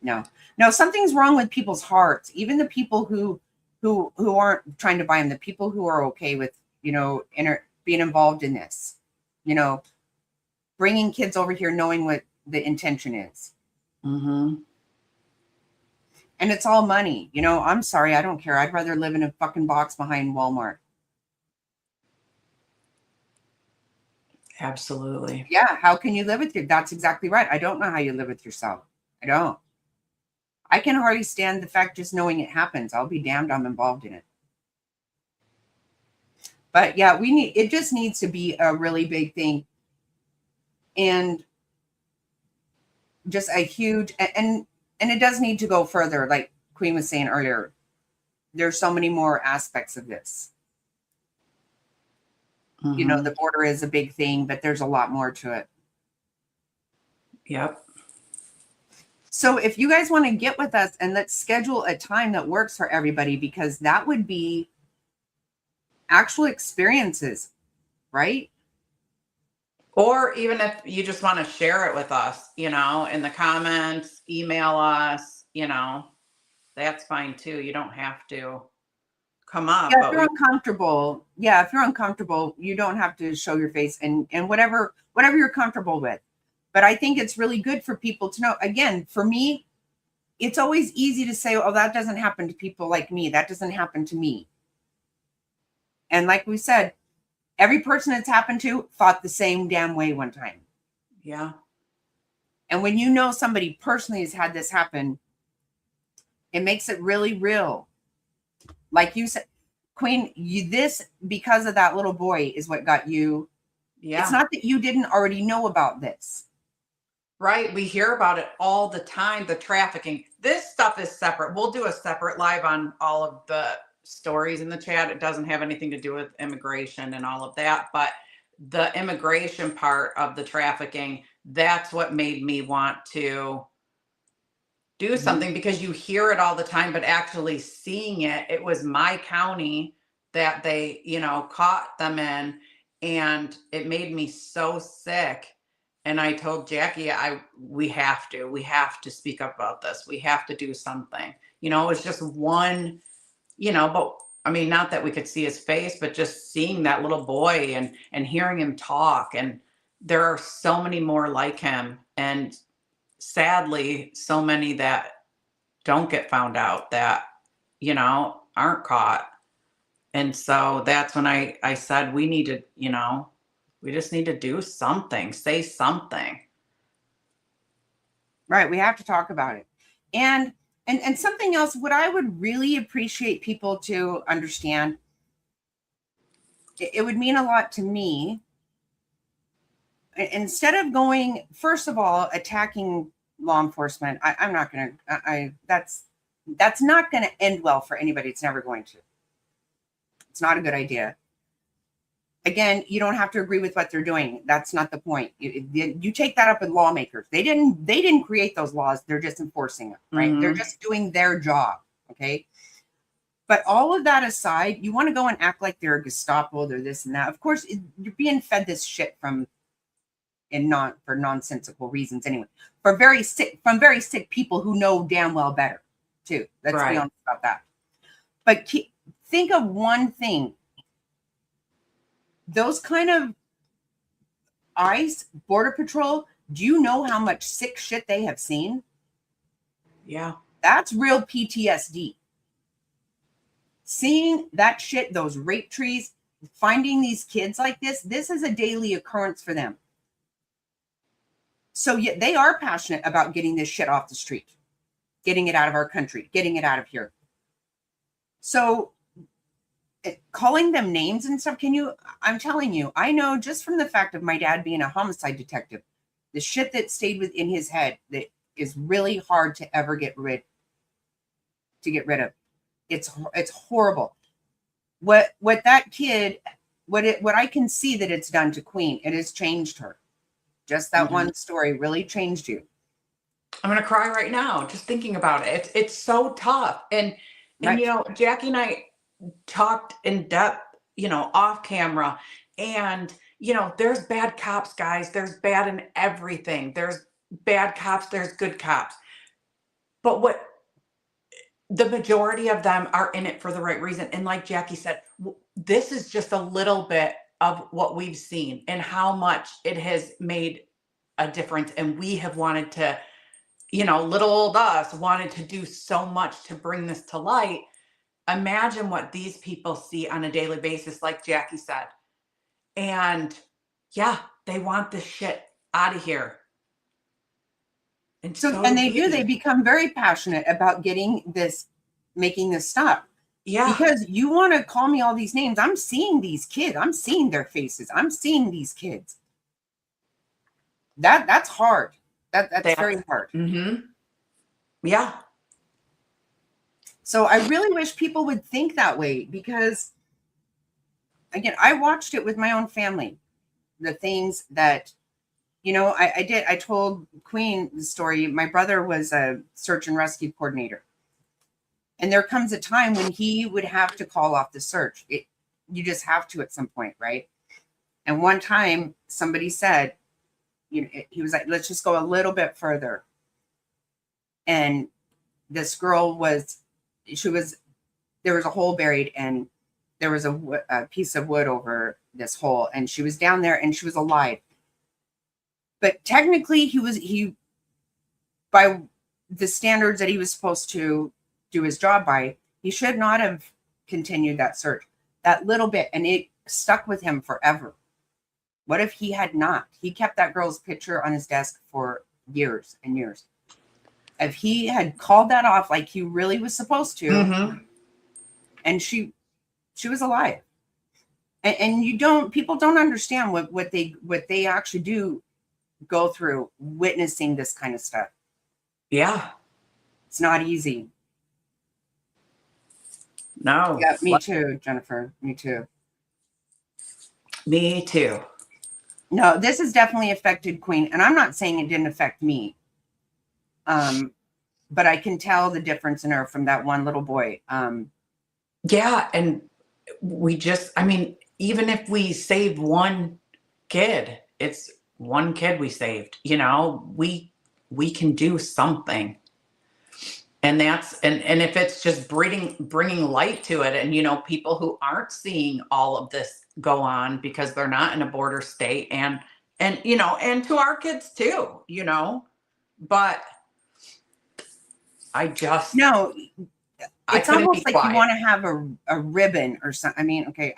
No, something's wrong with people's hearts. Even the people who aren't trying to buy them, the people who are okay with, being involved in this, bringing kids over here, knowing what the intention is. Mm-hmm. And it's all money. I'm sorry. I don't care. I'd rather live in a fucking box behind Walmart. Absolutely. Yeah. How can you live with you? That's exactly right. I don't know how you live with yourself. I don't. I can hardly stand the fact just knowing it happens. I'll be damned I'm involved in it. But yeah, it just needs to be a really big thing. And just a huge, and it does need to go further. Like Queen was saying earlier, there's so many more aspects of this. Mm-hmm. The border is a big thing, but there's a lot more to it. Yep. So if you guys want to get with us, and let's schedule a time that works for everybody, because that would be actual experiences, right? Or even if you just want to share it with us, in the comments, email us, that's fine too. You don't have to come up. Yeah, if you're uncomfortable. Yeah, if you're uncomfortable, you don't have to show your face, and whatever you're comfortable with. But I think it's really good for people to know. Again, for me, it's always easy to say, oh, that doesn't happen to people like me. That doesn't happen to me. And like we said, every person it's happened to thought the same damn way one time. Yeah. And when somebody personally has had this happen, it makes it really real. Like you said, Queen, this, because of that little boy, is what got you. Yeah. It's not that you didn't already know about this. Right. We hear about it all the time, the trafficking. This stuff is separate. We'll do a separate live on all of the stories in the chat. It doesn't have anything to do with immigration and all of that. But the immigration part of the trafficking, that's what made me want to do something, because you hear it all the time, but actually seeing it, it was my county that they, caught them in, and it made me so sick. And I told Jackie, we have to speak up about this. We have to do something. It was just one, but I mean, not that we could see his face, but just seeing that little boy and hearing him talk. And there are so many more like him. And sadly, so many that don't get found out, that, aren't caught. And so that's when I said, we need to, we just need to do something, say something. Right. We have to talk about it. And something else, what I would really appreciate people to understand, it would mean a lot to me. Instead of going, first of all, attacking law enforcement, I'm not going to, That's not going to end well for anybody. It's never going to. It's not a good idea. Again, you don't have to agree with what they're doing. That's not the point. You take that up with lawmakers. They didn't create those laws. They're just enforcing them, right? Mhm. They're just doing their job. Okay. But all of that aside, you want to go and act like they're a Gestapo, they're this and that. Of course, you're being fed this shit for nonsensical reasons anyway. From very sick people who know damn well better, too. Let's be honest about that. But think of one thing. Those kind of ICE, Border Patrol, do you know how much sick shit they have seen? Yeah. That's real PTSD. Seeing that shit, those rape trees, finding these kids like this is a daily occurrence for them. So yeah, they are passionate about getting this shit off the street, getting it out of our country, getting it out of here. So calling them names and stuff, I'm telling you, I know just from the fact of my dad being a homicide detective, the shit that stayed within his head that is really hard to ever get rid of. It's horrible. What that kid, what I can see that it's done to Queen, it has changed her. Just that one story really changed you. I'm going to cry right now just thinking about it. It's so tough. And Right. you know, Jackie and I talked in depth, you know, off camera, and you know, there's bad cops, guys. There's bad in everything. There's bad cops, there's good cops. But what the majority of them are in it for the right reason. And like Jackie said, this is just a little bit of what we've seen and how much it has made a difference. And we have wanted to, you know, little old us wanted to do so much to bring this to light. Imagine what these people see on a daily basis, like Jackie said. And yeah, they want this shit out of here. And They become very passionate about making this stop. Yeah. Because you want to call me all these names. I'm seeing these kids. I'm seeing their faces. I'm seeing these kids. That's hard. That's very hard. Mm-hmm. Yeah. So I really wish people would think that way, because again, I watched it with my own family. The things that, you know, I told Queen the story. My brother was a search and rescue coordinator. And there comes a time when he would have to call off the search. You just have to at some point, right? And one time somebody said, you know, he was like, let's just go a little bit further. And this girl there was a hole buried, and there was a piece of wood over this hole, and she was down there and she was alive. But technically he by the standards that he was supposed to do his job by, he should not have continued that search that little bit, and it stuck with him forever. What if he had not? He kept that girl's picture on his desk for years and years. If he had called that off like he really was supposed to, and she was alive. And people don't understand what they actually do go through witnessing this kind of stuff. Yeah. It's not easy. No. Yeah, me too, Jennifer. Me too. Me too. No, this has definitely affected Queen. And I'm not saying it didn't affect me. But I can tell the difference in her from that one little boy. Yeah. And even if we saved one kid, it's one kid we saved, you know, we can do something. And and if it's just bringing light to it, and, you know, people who aren't seeing all of this go on because they're not in a border state, and, you know, and to our kids too, you know, but no, it's almost like you want to have a ribbon or something. I mean, okay,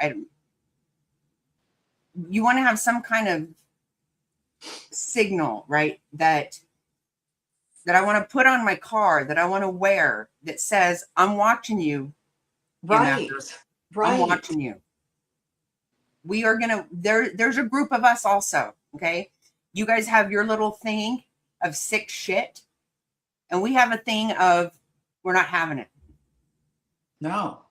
you want to have some kind of signal, right? That I want to put on my car, that I want to wear, that says, I'm watching you. Right. I'm watching you. We are going to, there's a group of us also. Okay. You guys have your little thing of sick shit. And we have a thing of, we're not having it. No.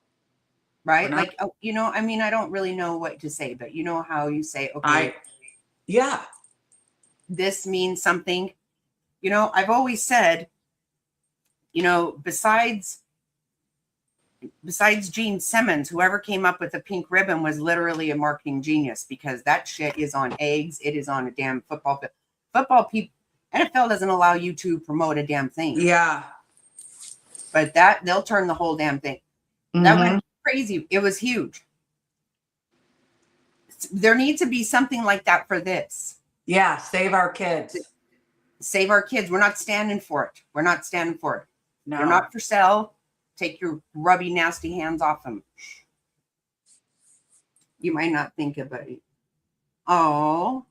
Right? We're not. Like, oh, I mean, I don't really know what to say, but you know how you say, okay, Yeah. this means something. I've always said, besides Gene Simmons, whoever came up with the pink ribbon was literally a marketing genius, because that shit is on eggs. It is on a damn football field. Football people, NFL doesn't allow you to promote a damn thing. Yeah. But they'll turn the whole damn thing. Mm-hmm. That went crazy. It was huge. There needs to be something like that for this. Yeah. Save our kids. Save our kids. We're not standing for it. We're not standing for it. No. They're not for sale. Take your grubby, nasty hands off them. You might not think about it. Oh,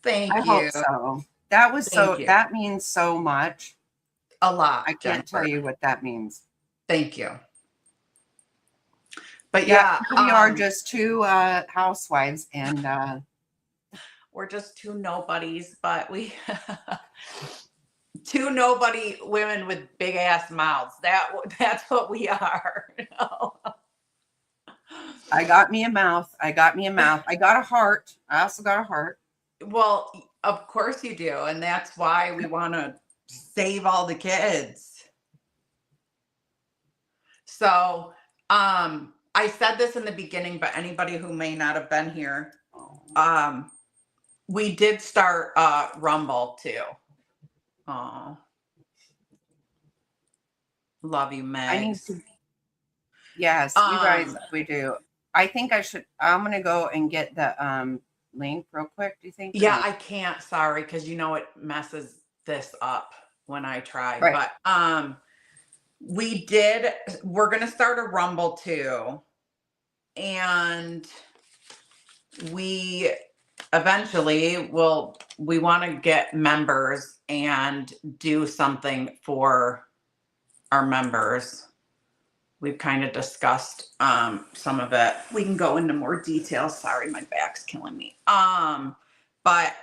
Thank I you. hope so. That means so much. A lot. I can't tell you what that means. Thank you. But yeah, we are just two housewives, and we're just two nobodies, but we two nobody women with big ass mouths. That's what we are. I got me a mouth. I got a heart. I also got a heart. Well, of course you do, and that's why we want to save all the kids. So, I said this in the beginning, but anybody who may not have been here, we did start Rumble too. Oh, love you, Meg. Yes, you guys, we do. I think I'm gonna go and get the link real quick. Do you think? Yeah, I can't. Sorry, because it messes this up when I try. Right. But we're gonna start a Rumble too, and we eventually we want to get members and do something for our members. We've kind of discussed some of it. We can go into more detail. Sorry, my back's killing me. But I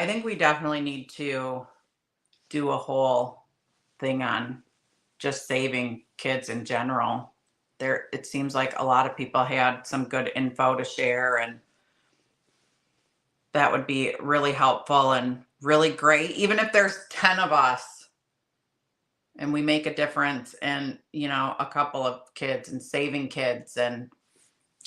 think we definitely need to do a whole thing on just saving kids in general. It seems like a lot of people had some good info to share, and that would be really helpful and really great. Even if there's 10 of us and we make a difference in, a couple of kids and saving kids. And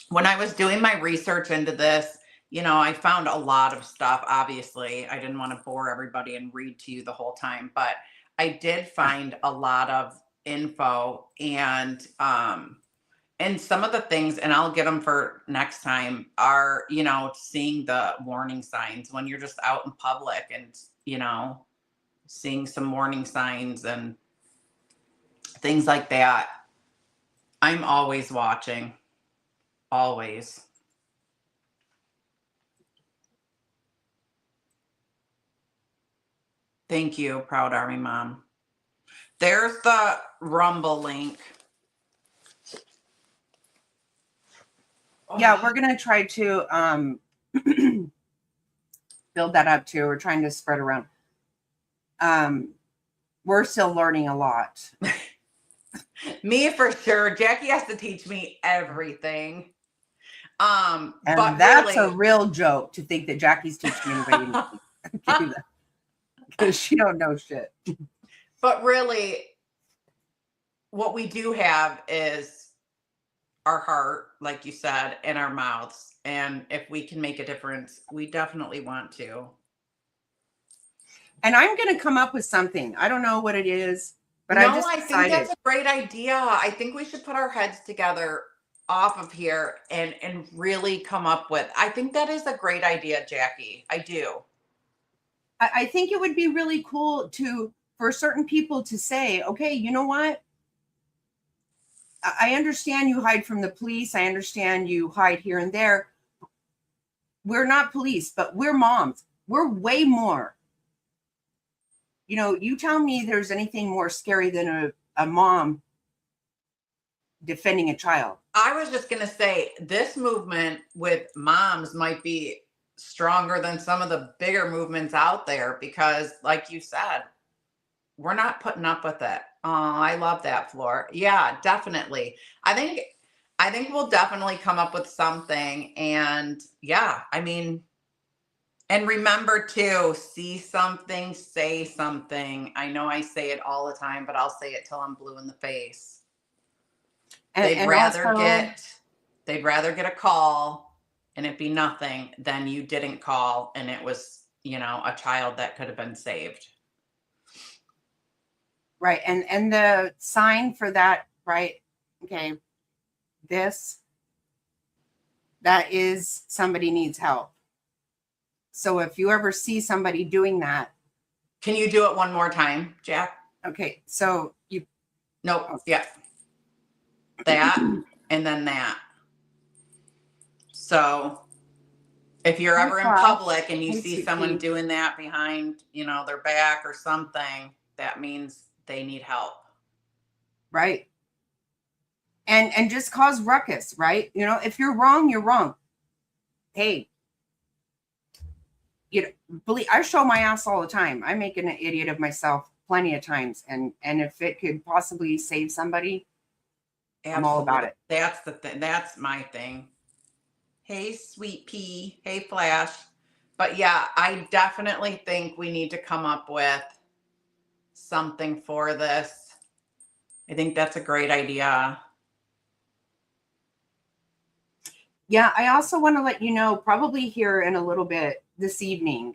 when I was doing my research into this, I found a lot of stuff. Obviously, I didn't want to bore everybody and read to you the whole time, but I did find a lot of info, and some of the things, and I'll get them for next time, are, seeing the warning signs when you're just out in public, and, seeing some warning signs and things like that. I'm always watching. Always. Thank you, Proud Army Mom. There's the Rumble link. Yeah, we're gonna try to build that up too. We're trying to spread around. We're still learning a lot. Me for sure. Jackie has to teach me everything. And but that's really, a real joke to think that Jackie's teaching anybody anything. Because she don't know shit. But really, what we do have is our heart, like you said, and our mouths. And if we can make a difference, we definitely want to. And I'm going to come up with something. I don't know what it is, but I decided. think that's a great idea. I think we should put our heads together off of here and really come up with. I think that is a great idea, Jackie. I do. I think it would be really cool for certain people to say, okay, you know what? I understand you hide from the police. I understand you hide here and there. We're not police, but we're moms. We're way more. You tell me there's anything more scary than a mom defending a child. I was just going to say, this movement with moms might be stronger than some of the bigger movements out there, because like you said, we're not putting up with it. Oh, I love that, Floor. Yeah, definitely. I think we'll definitely come up with something. And yeah, I mean, and remember to see something, say something. I know I say it all the time, but I'll say it till I'm blue in the face. They'd rather get a call and it be nothing than you didn't call and it was, a child that could have been saved. Right. And the sign for that, right? Okay. That is somebody needs help. So if you ever see somebody doing that. Can you do it one more time, Jack? Okay. So Nope. Yeah. That and then that. So if you're ever in public and you see someone doing that behind, their back or something, that means they need help. Right. And just cause ruckus, right? If you're wrong, you're wrong. Hey, I show my ass all the time. I make an idiot of myself plenty of times. And if it could possibly save somebody, I'm all about it. That's the thing. That's my thing. Hey, Sweet Pea. Hey, Flash. But yeah, I definitely think we need to come up with something for this. I think that's a great idea. Yeah, I also want to let you know, probably here in a little bit this evening,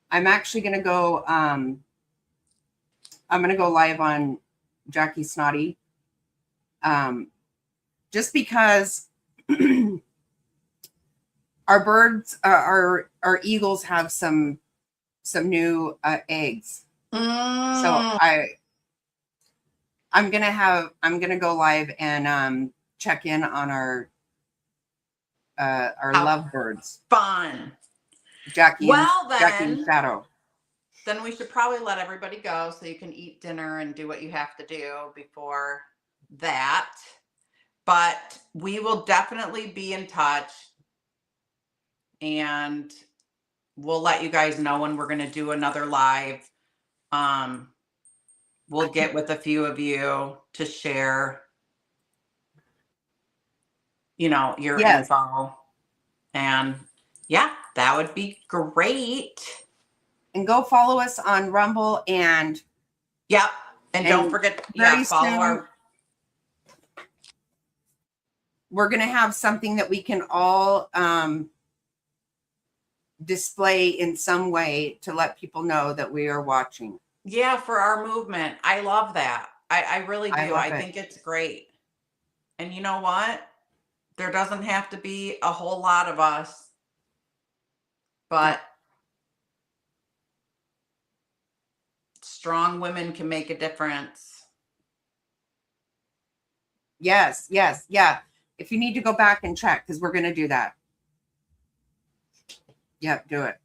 I'm actually going to go, I'm going to go live on Jackie Snotty. Just because our birds, our eagles have some new eggs. So I'm going to go live and check in on our lovebirds. Fun. Jackie Well, Jackie and Shadow. Then we should probably let everybody go so you can eat dinner and do what you have to do before that. But we will definitely be in touch and we'll let you guys know when we're going to do another live. We'll get with a few of you to share, your info. And yeah, that would be great. And go follow us on Rumble and yep. And don't forget, follow we're going to have something that we can all display in some way to let people know that we are watching. Yeah, for our movement. I love that. I really do. I think it's great. And you know what? There doesn't have to be a whole lot of us, but strong women can make a difference. Yes. Yeah. If you need to go back and check, because we're going to do that. Yep, do it.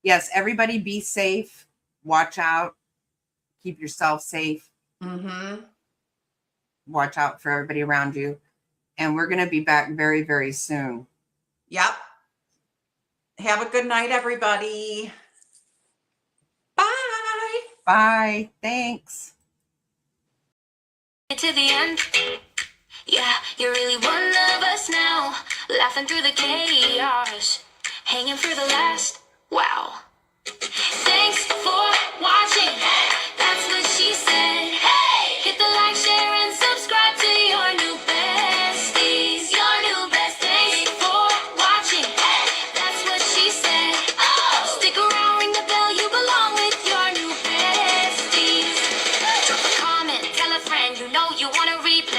Yes, everybody be safe. Watch out. Keep yourself safe. Mm-hmm. Watch out for everybody around you. And we're going to be back very, very soon. Yep. Have a good night, everybody. Bye. Bye. Thanks. To the end. Yeah, you're really one of us now. Laughing through the chaos. Hanging for the last. Wow. Thanks for watching. That's what she said. Hey! Hit the like, share, and subscribe to your new besties. Your new besties. Thanks for watching. Hey! That's what she said. Oh! Stick around, ring the bell. You belong with your new besties. Drop a comment, tell a friend you know you want to replay.